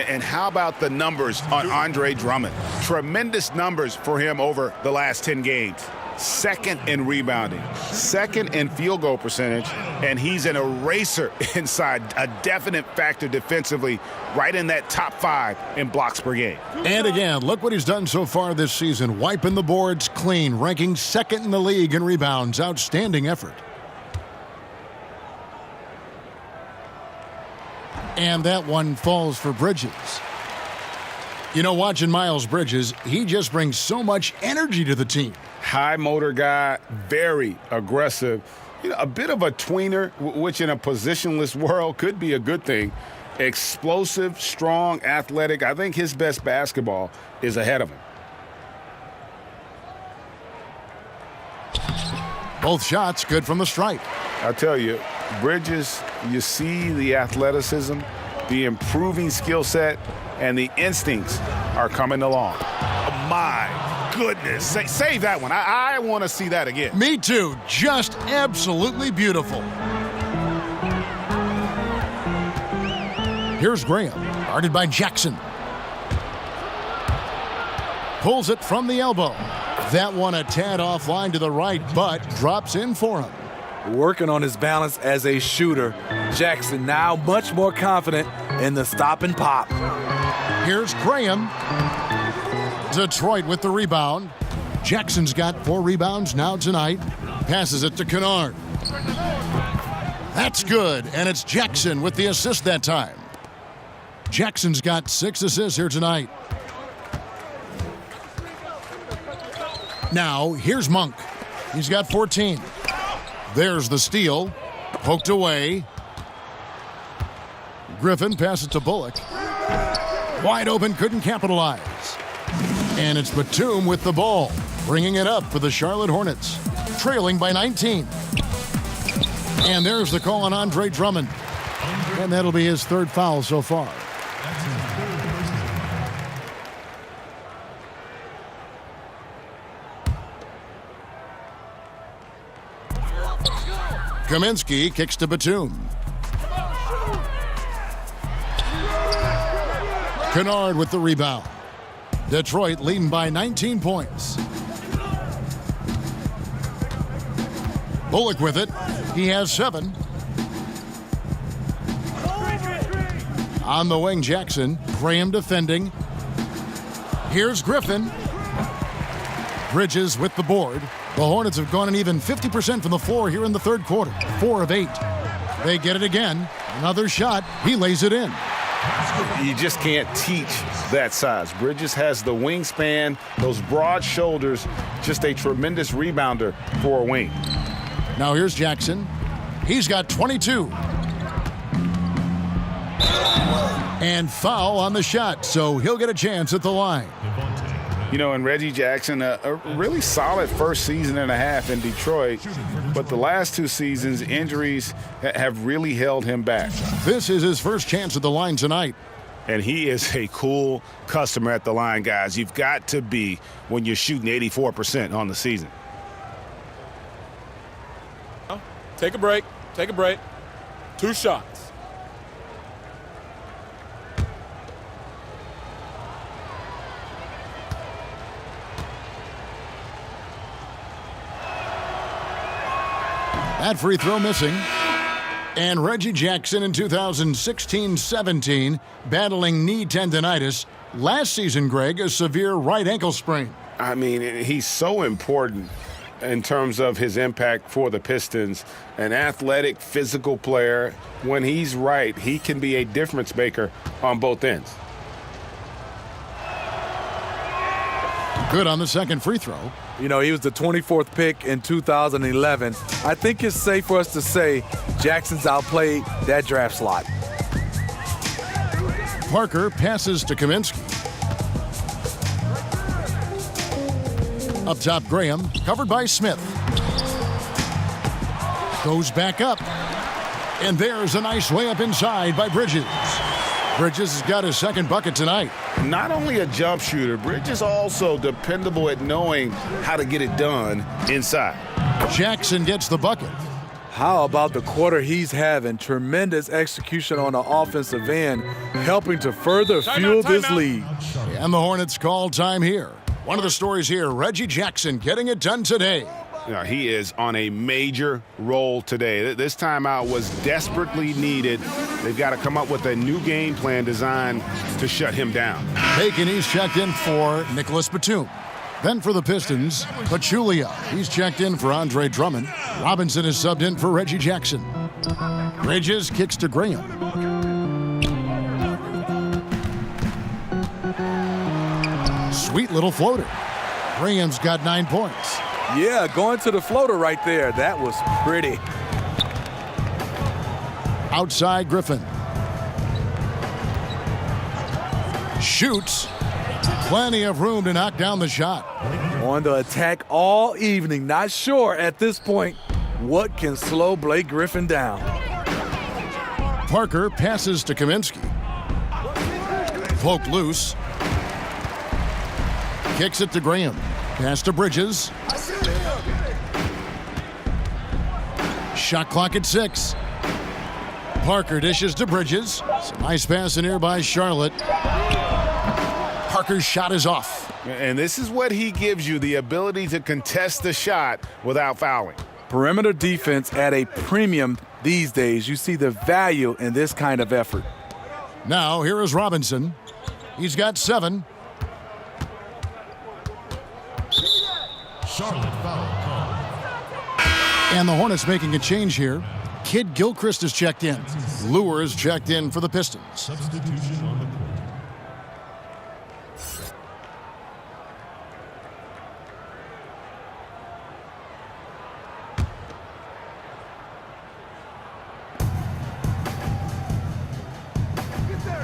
And how about the numbers on Andre Drummond? Tremendous numbers for him over the last 10 games. Second in rebounding, second in field goal percentage, and he's an eraser inside, a definite factor defensively, right in that top 5 in blocks per game. And again, look what he's done so far this season, wiping the boards clean, ranking second in the league in rebounds. Outstanding effort. And that one falls for Bridges. You know, watching Miles Bridges, he just brings so much energy to the team. High motor guy, very aggressive. You know, a bit of a tweener, which in a positionless world could be a good thing. Explosive, strong, athletic. I think his best basketball is ahead of him. Both shots good from the stripe. I'll tell you, Bridges, you see the athleticism, the improving skill set, and the instincts are coming along. Oh, my goodness. Save that one. I want to see that again. Me too. Just absolutely beautiful. Here's Graham, guarded by Jackson. Pulls it from the elbow. That one a tad offline to the right, but drops in for him. Working on his balance as a shooter. Jackson now much more confident in the stop and pop. Here's Graham. Detroit with the rebound. Jackson's got 4 rebounds now tonight. Passes it to Kennard. That's good, and it's Jackson with the assist that time. Jackson's got 6 assists here tonight. Now, here's Monk. He's got 14. There's the steal. Poked away. Griffin passes to Bullock. Wide open, couldn't capitalize. And it's Batum with the ball, bringing it up for the Charlotte Hornets, trailing by 19. And there's the call on Andre Drummond. And that'll be his 3rd foul so far. Kaminsky kicks to Batum. Kennard with the rebound. Detroit leading by 19 points. Bullock with it. He has 7. On the wing, Jackson. Graham defending. Here's Griffin. Bridges with the board. The Hornets have gone an even 50% from the floor here in the 3rd quarter. 4 of 8. They get it again. Another shot. He lays it in. You just can't teach that size. Bridges has the wingspan, those broad shoulders, just a tremendous rebounder for a wing. Now here's Jackson. He's got 22. And foul on the shot, so he'll get a chance at the line. You know, and Reggie Jackson, a really solid first season and a half in Detroit, but the last 2 seasons, injuries have really held him back. This is his first chance at the line tonight. And he is a cool customer at the line, guys. You've got to be when you're shooting 84% on the season. Take a break. Take a break. 2 shots. That free throw missing. And Reggie Jackson in 2016-17 battling knee tendonitis. Last season, Greg, a severe right ankle sprain. I mean, he's so important in terms of his impact for the Pistons. An athletic, physical player. When he's right, he can be a difference maker on both ends. Good on the second free throw. You know, he was the 24th pick in 2011. I think it's safe for us to say Jackson's outplayed that draft slot. Parker passes to Kaminsky. Up top, Graham, covered by Smith. Goes back up. And there's a nice layup inside by Bridges. Bridges has got his second bucket tonight. Not only a jump shooter, Bridges also dependable at knowing how to get it done inside. Jackson gets the bucket. How about the quarter he's having? Tremendous execution on the offensive end, helping to further fuel this lead. And the Hornets call time here. One of the stories here, Reggie Jackson getting it done today. Yeah, he is on a major roll today. This timeout was desperately needed. They've got to come up with a new game plan designed to shut him down. Bacon, he's checked in for Nicholas Batum. Then for the Pistons, Pachulia. He's checked in for Andre Drummond. Robinson is subbed in for Reggie Jackson. Bridges kicks to Graham. Sweet little floater. Graham's got 9 points. Yeah, going to the floater right there. That was pretty. Outside, Griffin. Shoots. Plenty of room to knock down the shot. On the attack all evening. Not sure at this point what can slow Blake Griffin down. Parker passes to Kaminsky. Poked loose. Kicks it to Graham. Pass to Bridges. Shot clock at 6. Parker dishes to Bridges. It's a nice pass in here by Charlotte. Parker's shot is off. And this is what he gives you, the ability to contest the shot without fouling. Perimeter defense at a premium these days. You see the value in this kind of effort. Now here is Robinson. He's got 7. Charlotte foul call. And the Hornets making a change here. Kid Gilchrist is checked in. Lure is checked in for the Pistons. Substitution on the court.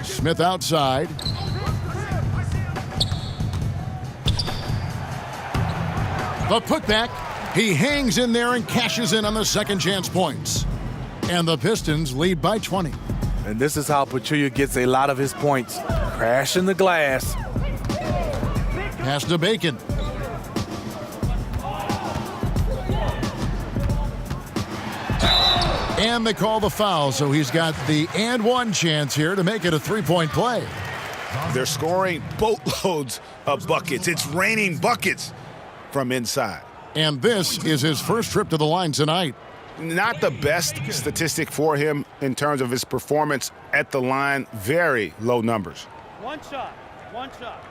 Smith outside. The putback. He hangs in there and cashes in on the second chance points. And the Pistons lead by 20. And this is how Pachulia gets a lot of his points. Crashing the glass. Pass to Bacon. And they call the foul, so he's got the and one chance here to make it a three-point play. They're scoring boatloads of buckets. It's raining buckets from inside. And this is his first trip to the line tonight. Not the best statistic for him in terms of his performance at the line. Very low numbers. One shot. One shot.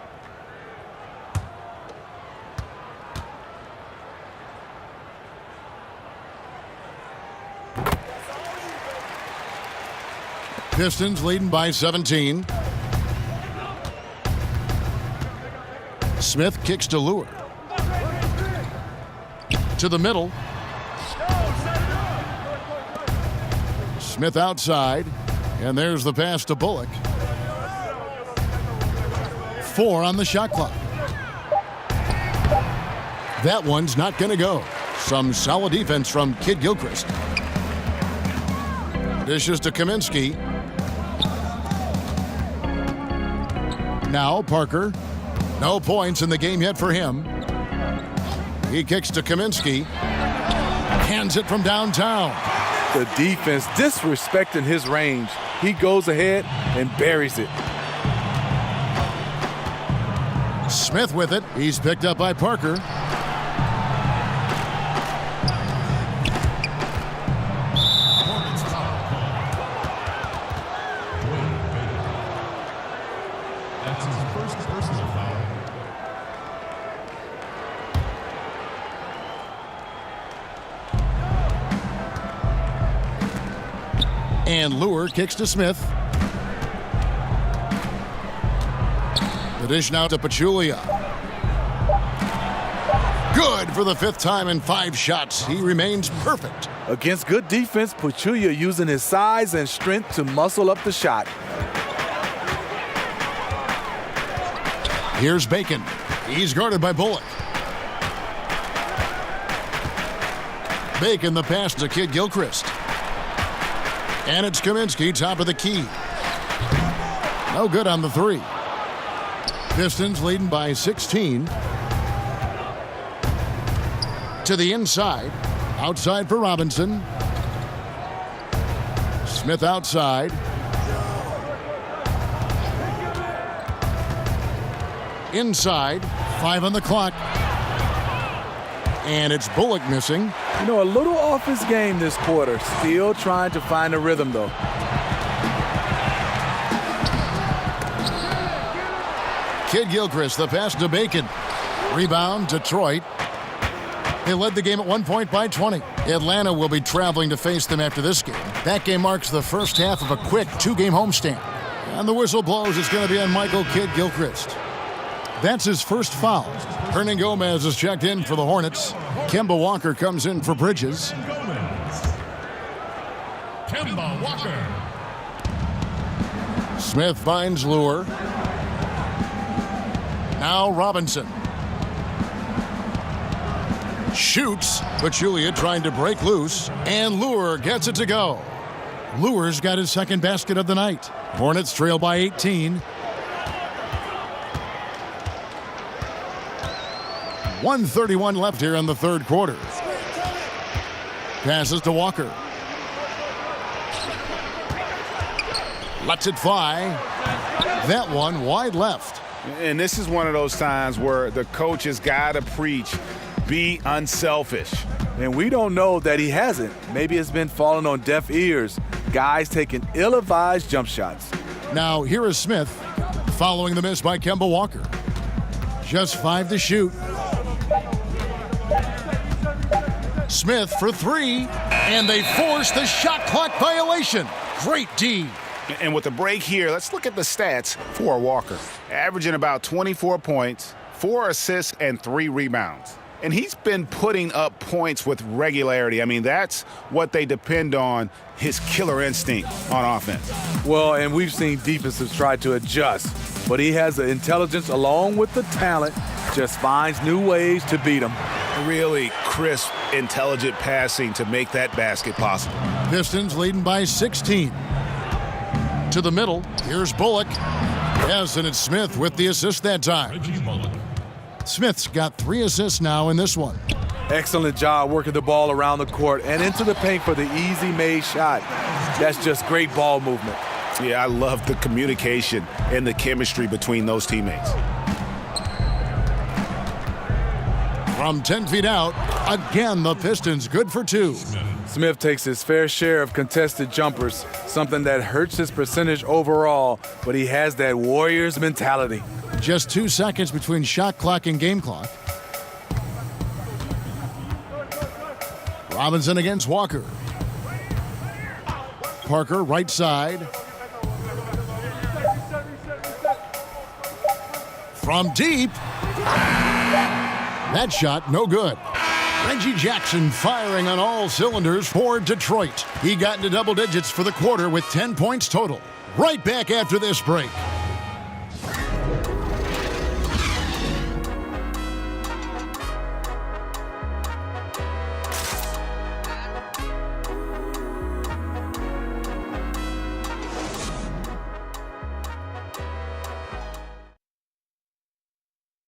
Pistons leading by 17. Smith kicks to Lure. To the middle. Smith outside. And there's the pass to Bullock. 4 on the shot clock. That one's not going to go. Some solid defense from Kid Gilchrist. Dishes to Kaminsky. Now Parker. No points in the game yet for him. He kicks to Kaminsky. Hands it from downtown. The defense disrespecting his range. He goes ahead and buries it. Smith with it. He's picked up by Parker. That's his first personal foul. And Lure kicks to Smith. The dish now to Pachulia. Good for the 5th time in 5 shots. He remains perfect. Against good defense, Pachulia using his size and strength to muscle up the shot. Here's Bacon. He's guarded by Bullock. Bacon the pass to Kid Gilchrist. And it's Kaminsky, top of the key. No good on the 3. Pistons leading by 16. To the inside. Outside for Robinson. Smith outside. Inside. 5 on the clock. And it's Bullock missing. You know, a little off his game this quarter. Still trying to find a rhythm, though. Kid Gilchrist, the pass to Bacon. Rebound, Detroit. They led the game at one point by 20. Atlanta will be traveling to face them after this game. That game marks the first half of a quick 2-game homestand. And the whistle blows. It's going to be on Michael Kid Gilchrist. That's his first foul. Hernan Gomez is checked in for the Hornets. Kemba Walker comes in for Bridges. Kemba Walker. Smith finds Lure. Now Robinson. Shoots. Pachulia trying to break loose. And Lure gets it to go. Lure's got his second basket of the night. Hornets trail by 18. 1:31 left here in the third quarter. Passes to Walker. Lets it fly. That one wide left. And this is one of those times where the coach has got to preach, be unselfish. And we don't know that he hasn't. Maybe it's been falling on deaf ears. Guys taking ill-advised jump shots. Now here is Smith following the miss by Kemba Walker. Just 5 to shoot. Smith for 3, and they force the shot clock violation. Great D. And with the break here, let's look at the stats for Walker. Averaging about 24 points, 4 assists, and 3 rebounds. And he's been putting up points with regularity. I mean, that's what they depend on, his killer instinct on offense. Well, and we've seen defenses try to adjust, but he has the intelligence along with the talent, just finds new ways to beat them. Really crisp, intelligent passing to make that basket possible. Pistons leading by 16. To the middle, here's Bullock. Yes, and it's Smith with the assist that time. Smith's got 3 assists now in this one. Excellent job working the ball around the court and into the paint for the easy-made shot. That's just great ball movement. Yeah, I love the communication and the chemistry between those teammates. From 10 feet out, again the Pistons good for 2. Smith takes his fair share of contested jumpers, something that hurts his percentage overall, but he has that Warriors mentality. Just 2 seconds between shot clock and game clock. Robinson against Walker. Parker right side. from deep. That shot, no good. Reggie Jackson firing on all cylinders for Detroit. He got into double digits for the quarter with 10 points total. Right back after this break.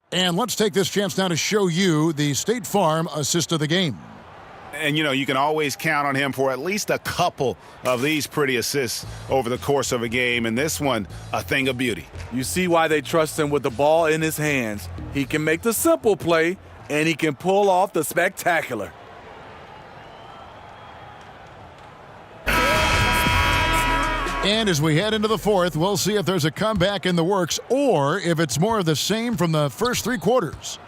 And let's take this chance now to show you the State Farm assist of the game. And, you can always count on him for at least a couple of these pretty assists over the course of a game. And this one, a thing of beauty. You see why they trust him with the ball in his hands. He can make the simple play, and he can pull off the spectacular. And as we head into the fourth, we'll see if there's a comeback in the works or if it's more of the same from the first three quarters.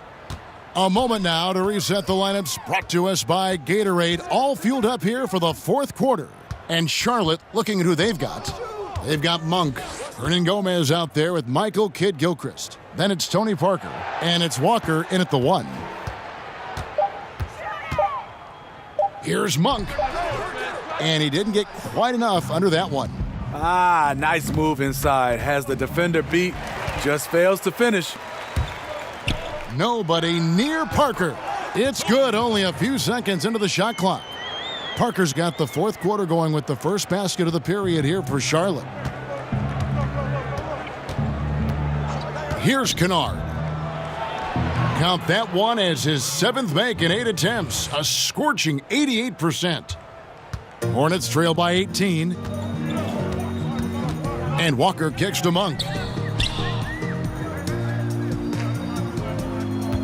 A moment now to reset the lineups, brought to us by Gatorade, all fueled up here for the fourth quarter. And Charlotte, looking at who they've got. They've got Monk. Hernan Gomez out there with Michael Kidd-Gilchrist. Then it's Tony Parker. And it's Walker in at the 1. Here's Monk. And he didn't get quite enough under that one. Nice move inside. Has the defender beat. Just fails to finish. Nobody near Parker. It's good, only a few seconds into the shot clock. Parker's got the fourth quarter going with the first basket of the period here for Charlotte. Here's Kennard. Count that one as his 7th make in 8 attempts. A scorching 88%. Hornets trail by 18. And Walker kicks to Monk.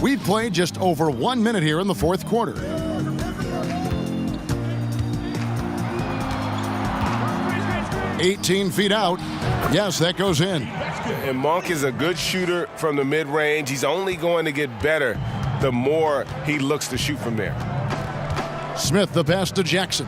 We've played just over 1 minute here in the fourth quarter. "18 feet out. Yes, that goes in. And Monk is a good shooter from the mid-range. He's only going to get better the more he looks to shoot from there. Smith, the pass to Jackson.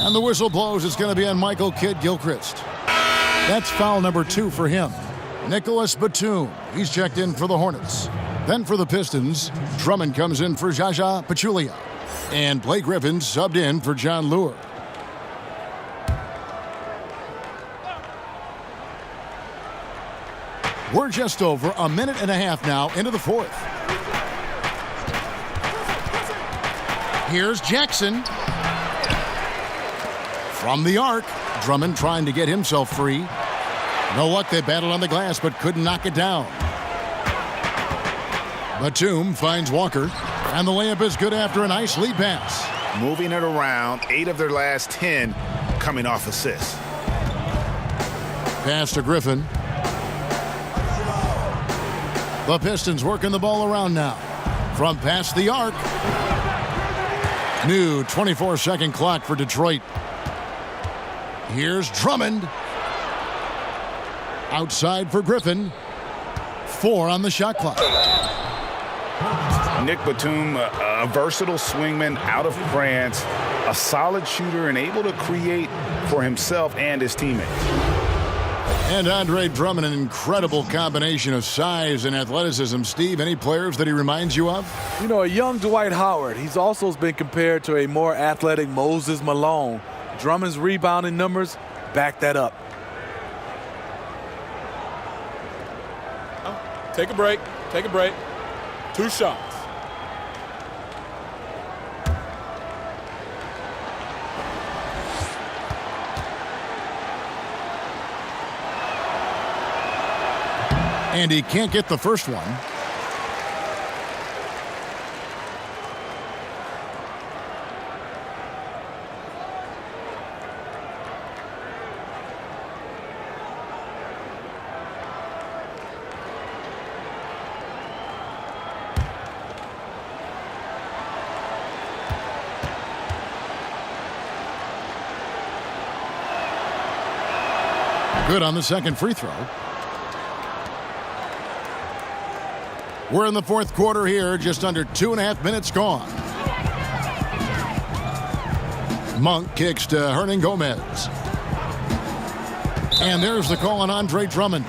And the whistle blows. It's going to be on Michael Kidd-Gilchrist. That's foul number 2 for him. Nicholas Batum. He's checked in for the Hornets. Then for the Pistons, Drummond comes in for Jaja Pachulia. And Blake Griffin subbed in for John Lure. We're just over a minute and a half now into the fourth. Here's Jackson. From the arc, Drummond trying to get himself free. No luck, they battled on the glass but couldn't knock it down. Batum finds Walker, and the layup is good after a nice lead pass. Moving it around, 8 of their last 10 coming off assists. Pass to Griffin. The Pistons working the ball around now. From past the arc. New 24-second clock for Detroit. Here's Drummond. Outside for Griffin. 4 on the shot clock. Nick Batum, a versatile swingman out of France, a solid shooter and able to create for himself and his teammates. And Andre Drummond, an incredible combination of size and athleticism. Steve, any players that he reminds you of? You know, a young Dwight Howard. He's also been compared to a more athletic Moses Malone. Drummond's rebounding numbers back that up. Take a break. Take a break. 2 shots. And he can't get the first one. Good on the second free throw. We're in the fourth quarter here, just under 2.5 minutes gone. Monk kicks to Hernangomez. And there's the call on Andre Drummond.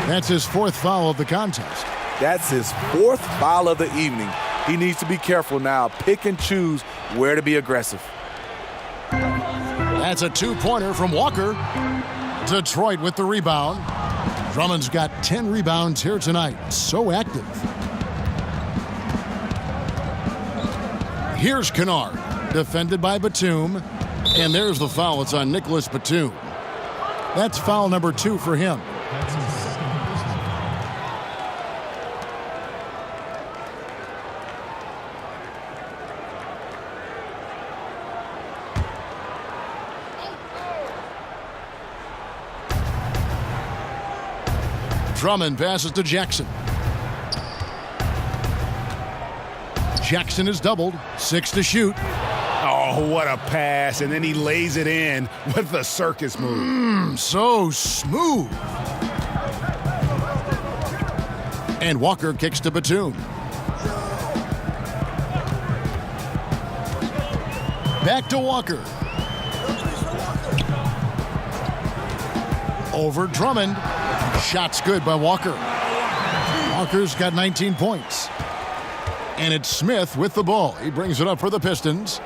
That's his 4th foul of the contest. That's his 4th foul of the evening. He needs to be careful now. Pick and choose where to be aggressive. That's a 2-pointer from Walker. Detroit with the rebound. Drummond's got 10 rebounds here tonight. So active. Here's Kennard, defended by Batum. And there's the foul. It's on Nicholas Batum. That's foul number 2 for him. Drummond passes to Jackson. Jackson is doubled. 6 to shoot. Oh, what a pass. And then he lays it in with the circus move. So smooth. And Walker kicks to Batum. Back to Walker. Over Drummond. Shot's good by Walker. Walker's got 19 points. And it's Smith with the ball. He brings it up for the Pistons.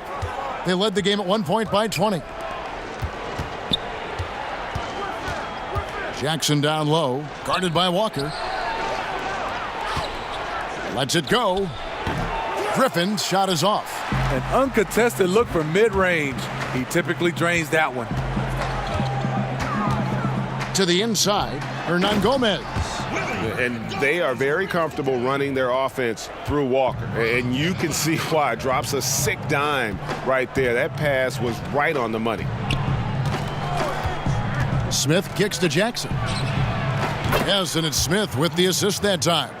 They led the game at 1 point by 20. Jackson down low, guarded by Walker. Lets it go. Griffin's shot is off. An uncontested look from mid-range. He typically drains that one. To the inside, Hernangomez. And they are very comfortable running their offense through Walker. And you can see why. Drops a sick dime right there. That pass was right on the money. Smith kicks to Jackson. Yes, and it's Smith with the assist that time.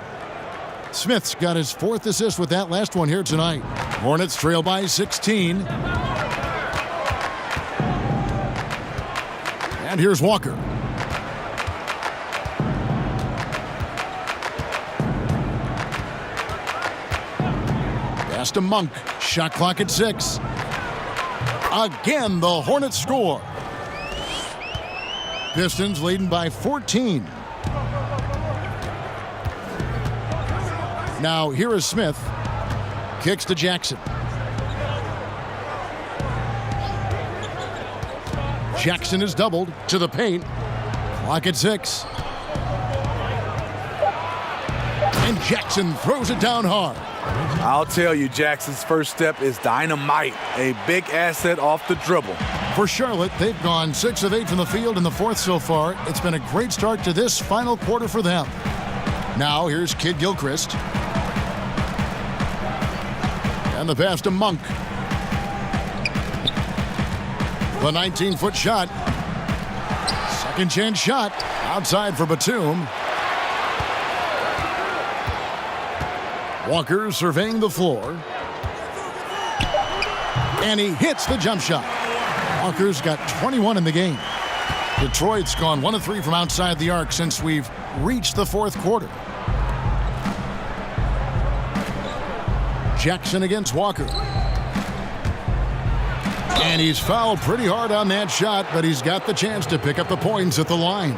Smith's got his 4th assist with that last one here tonight. Hornets trail by 16. And here's Walker. Pass to Monk. Shot clock at 6. Again, the Hornets score. Pistons leading by 14. Now here is Smith. Kicks to Jackson. Jackson is doubled to the paint. Clock at 6. And Jackson throws it down hard. I'll tell you, Jackson's first step is dynamite. A big asset off the dribble. For Charlotte, they've gone 6 of 8 from the field in the 4th so far. It's been a great start to this final quarter for them. Now here's Kid Gilchrist. And the pass to Monk. The 19-foot shot. Second chance shot. Outside for Batum. Walker surveying the floor. And he hits the jump shot. Walker's got 21 in the game. Detroit's gone 1 of 3 from outside the arc since we've reached the 4th quarter. Jackson against Walker. And he's fouled pretty hard on that shot, but he's got the chance to pick up the points at the line.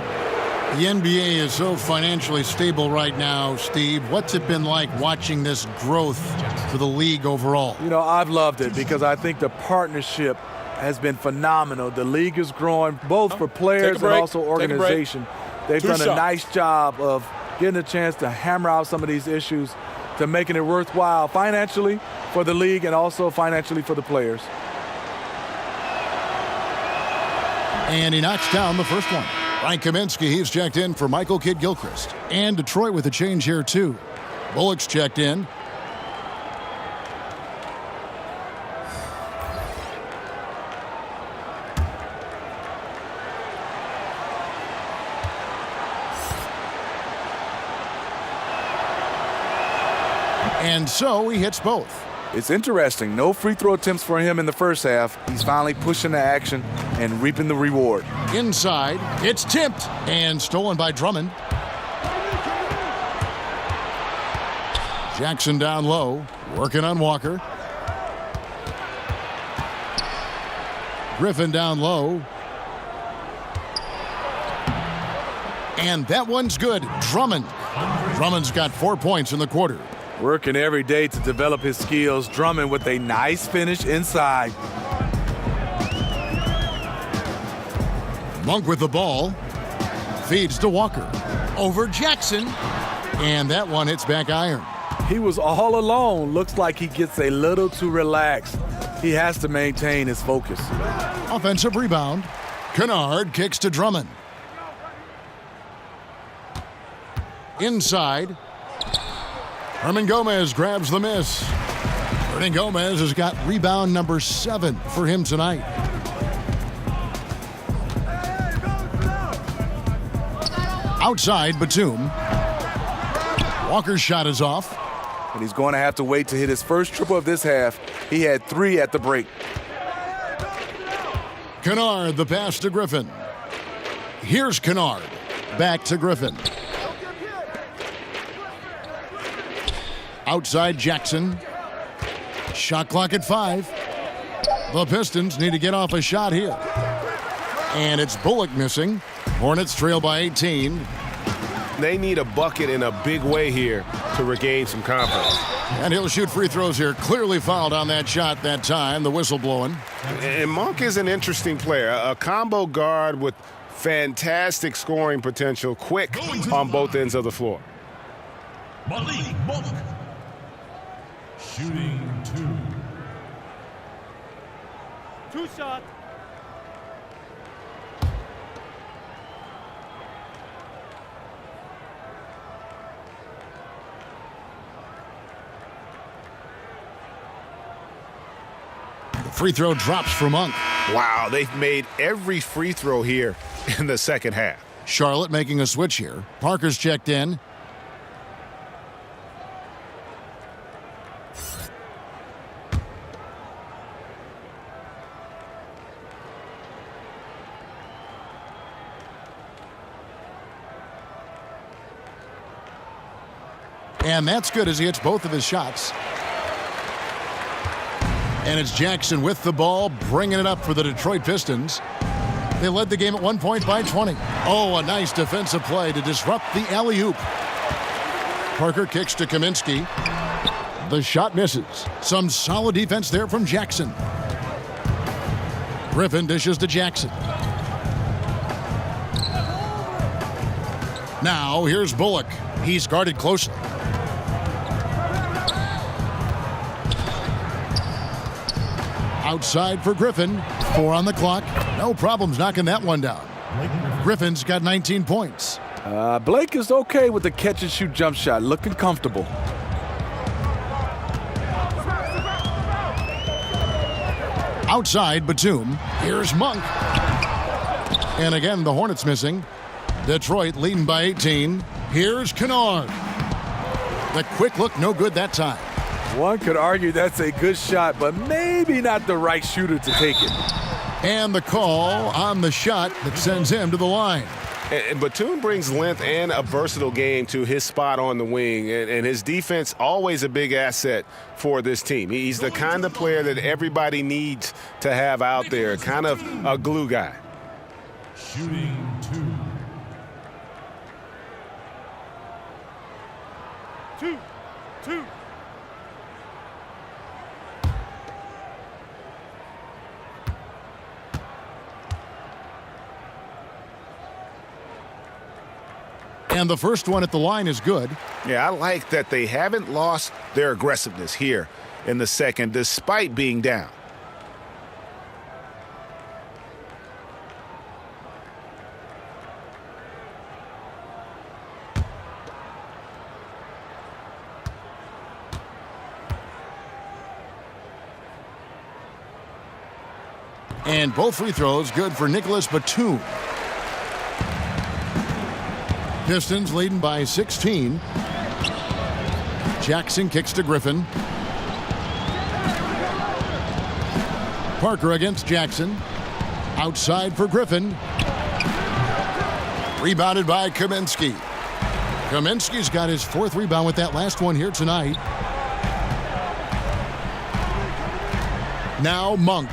The NBA is so financially stable right now, Steve. What's it been like watching this growth for the league overall? You know, I've loved it because I think the partnership has been phenomenal. The league is growing both for players and also organization. They've done a nice job of getting a chance to hammer out some of these issues to making it worthwhile financially for the league and also financially for the players. And he knocks down the first one. Frank Kaminsky, he's checked in for Michael Kidd-Gilchrist. And Detroit with a change here, too. Bullock's checked in. And so he hits both. It's interesting. No free throw attempts for him in the first half. He's finally pushing the action and reaping the reward. Inside, it's tipped and stolen by Drummond. Jackson down low, working on Walker. Griffin down low. And that one's good. Drummond's got 4 points in the quarter. Working every day to develop his skills. Drummond with a nice finish inside. Monk with the ball. Feeds to Walker. Over Jackson. And that one hits back iron. He was all alone. Looks like he gets a little too relaxed. He has to maintain his focus. Offensive rebound. Kennard kicks to Drummond. Inside. Hernan Gomez grabs the miss. Hernan Gomez has got rebound number 7 for him tonight. Outside, Batum. Walker's shot is off. And he's going to have to wait to hit his first triple of this half. He had 3 at the break. Kennard, the pass to Griffin. Here's Kennard. Back to Griffin. Outside Jackson. Shot clock at 5. The Pistons need to get off a shot here. And it's Bullock missing. Hornets trail by 18. They need a bucket in a big way here to regain some confidence. And he'll shoot free throws here. Clearly fouled on that shot that time. The whistle blowing. And Monk is an interesting player. A combo guard with fantastic scoring potential. Quick on both ends of the floor. MyLeague Monk. Shooting 2. 2 shots. Free throw drops for Monk. Wow, they've made every free throw here in the second half. Charlotte making a switch here. Parker's checked in. And that's good as he hits both of his shots. And it's Jackson with the ball, bringing it up for the Detroit Pistons. They led the game at 1 point by 20. Oh, a nice defensive play to disrupt the alley-oop. Parker kicks to Kaminsky. The shot misses. Some solid defense there from Jackson. Griffin dishes to Jackson. Now, here's Bullock. He's guarded closely. Outside for Griffin. 4 on the clock. No problems knocking that one down. Griffin's got 19 points. Blake is okay with the catch-and-shoot jump shot. Looking comfortable. Outside, Batum. Here's Monk. And again, the Hornets missing. Detroit leading by 18. Here's Kennard. The quick look, no good that time. One could argue that's a good shot, but maybe not the right shooter to take it. And the call on the shot that sends him to the line. And Batum brings length and a versatile game to his spot on the wing, and his defense always a big asset for this team. He's the kind of player that everybody needs to have out there, kind of a glue guy. Shooting 2. 2. And the first one at the line is good. Yeah, I like that they haven't lost their aggressiveness here in the second, despite being down. And both free throws good for Nicholas Batum. Pistons leading by 16. Jackson kicks to Griffin. Parker against Jackson. Outside for Griffin. Rebounded by Kaminsky. Kaminsky's got his 4th rebound with that last one here tonight. Now Monk.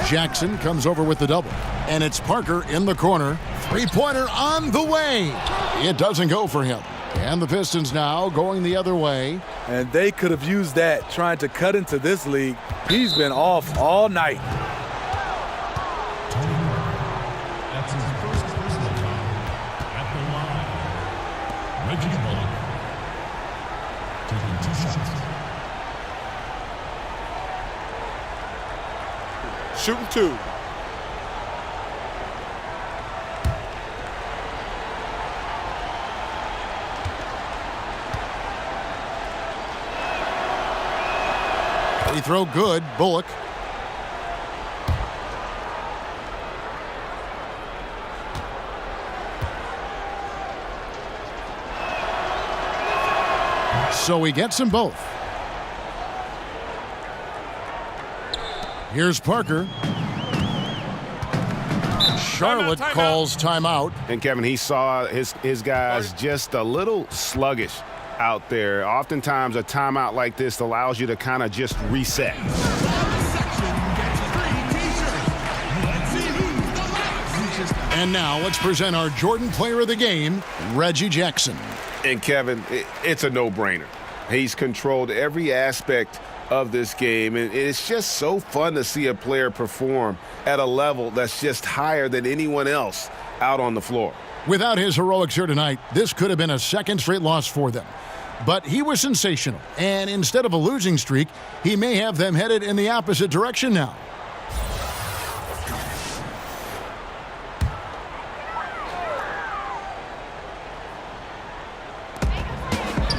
Jackson comes over with the double. And it's Parker in the corner. Three-pointer on the way. It doesn't go for him. And the Pistons now going the other way. And they could have used that trying to cut into this league. He's been off all night. That's his first personal foul at the line. Reggie Bullock taking 2 shots. Shooting 2. They throw good. Bullock. So he gets them both. Here's Parker. Charlotte calls timeout. And Kevin, he saw his guys just a little sluggish out there. Oftentimes a timeout like this allows you to kind of just reset. And now let's present our Jordan Player of the Game, Reggie Jackson. And Kevin, it's a no-brainer. He's controlled every aspect of this game, and it's just so fun to see a player perform at a level that's just higher than anyone else out on the floor. Without his heroics here tonight, this could have been a second straight loss for them. But he was sensational, and instead of a losing streak, he may have them headed in the opposite direction now.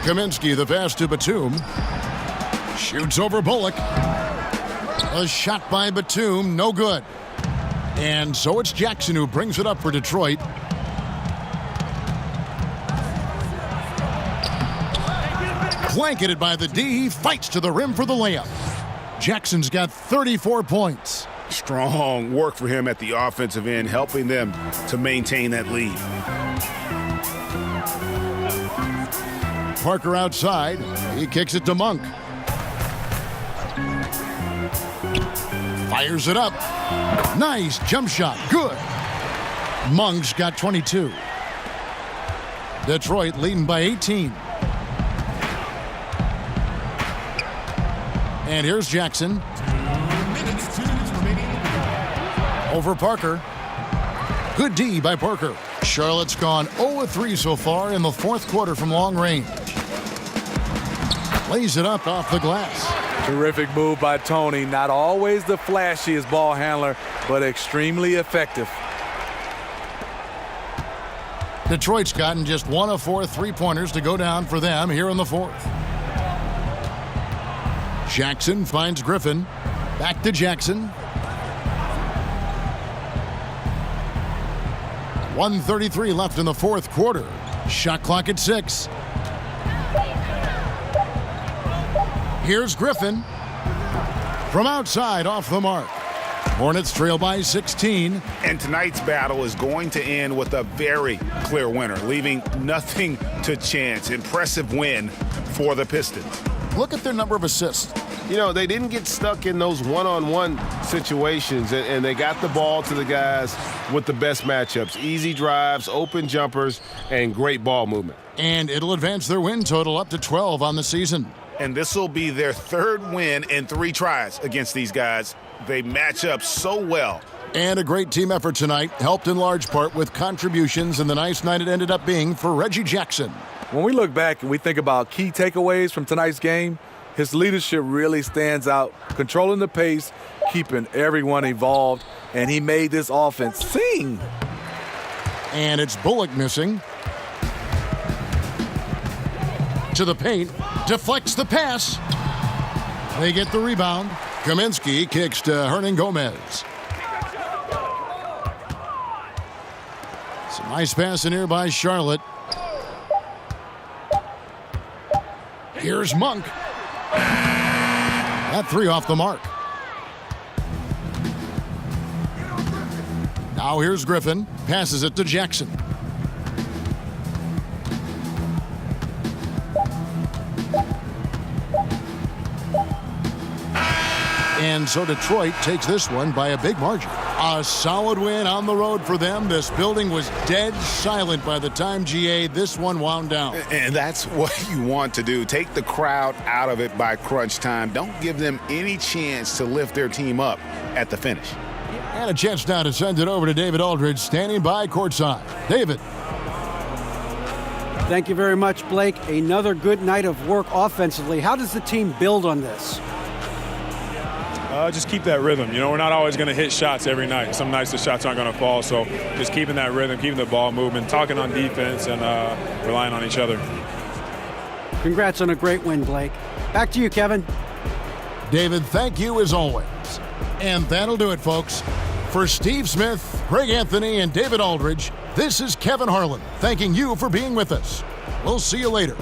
Kaminsky, the pass to Batum. Shoots over Bullock. A shot by Batum, no good. And so it's Jackson who brings it up for Detroit. Blanketed by the D, he fights to the rim for the layup. Jackson's got 34 points. Strong work for him at the offensive end, helping them to maintain that lead. Parker outside. He kicks it to Monk. Fires it up. Nice jump shot. Good. Monk's got 22. Detroit leading by 18. And here's Jackson. 2 minutes remaining. Over Parker. Good D by Parker. Charlotte's gone 0-3 so far in the fourth quarter from long range. Lays it up off the glass. Terrific move by Tony. Not always the flashiest ball handler, but extremely effective. Detroit's gotten just 1 of 4 three-pointers to go down for them here in the fourth. Jackson finds Griffin. Back to Jackson. 1:33 left in the fourth quarter. Shot clock at 6. Here's Griffin. From outside, off the mark. Hornets trail by 16. And tonight's battle is going to end with a very clear winner, leaving nothing to chance. Impressive win for the Pistons. Look at their number of assists. You know, they didn't get stuck in those one-on-one situations, and they got the ball to the guys with the best matchups. Easy drives, open jumpers, and great ball movement. And it'll advance their win total up to 12 on the season. And this will be their third win in 3 tries against these guys. They match up so well. And a great team effort tonight, helped in large part with contributions, and the nice night it ended up being for Reggie Jackson. When we look back and we think about key takeaways from tonight's game, his leadership really stands out, controlling the pace, keeping everyone involved, and he made this offense sing. And it's Bullock missing. To the paint, deflects the pass. They get the rebound. Kaminsky kicks to Hernangomez. Some nice pass in here by Charlotte. Here's Monk. That 3 off the mark. Now here's Griffin. Passes it to Jackson. And so Detroit takes this one by a big margin. A solid win on the road for them. This building was dead silent by the time, GA, this one wound down. And that's what you want to do. Take the crowd out of it by crunch time. Don't give them any chance to lift their team up at the finish. And a chance now to send it over to David Aldridge, standing by courtside. David. Thank you very much, Blake. Another good night of work offensively. How does the team build on this? Just keep that rhythm. You know, we're not always going to hit shots every night. Some nights the shots aren't going to fall. So just keeping that rhythm, keeping the ball moving, talking on defense, and relying on each other. Congrats on a great win, Blake. Back to you, Kevin. David, thank you as always. And that'll do it, folks. For Steve Smith, Greg Anthony, and David Aldridge, this is Kevin Harlan thanking you for being with us. We'll see you later.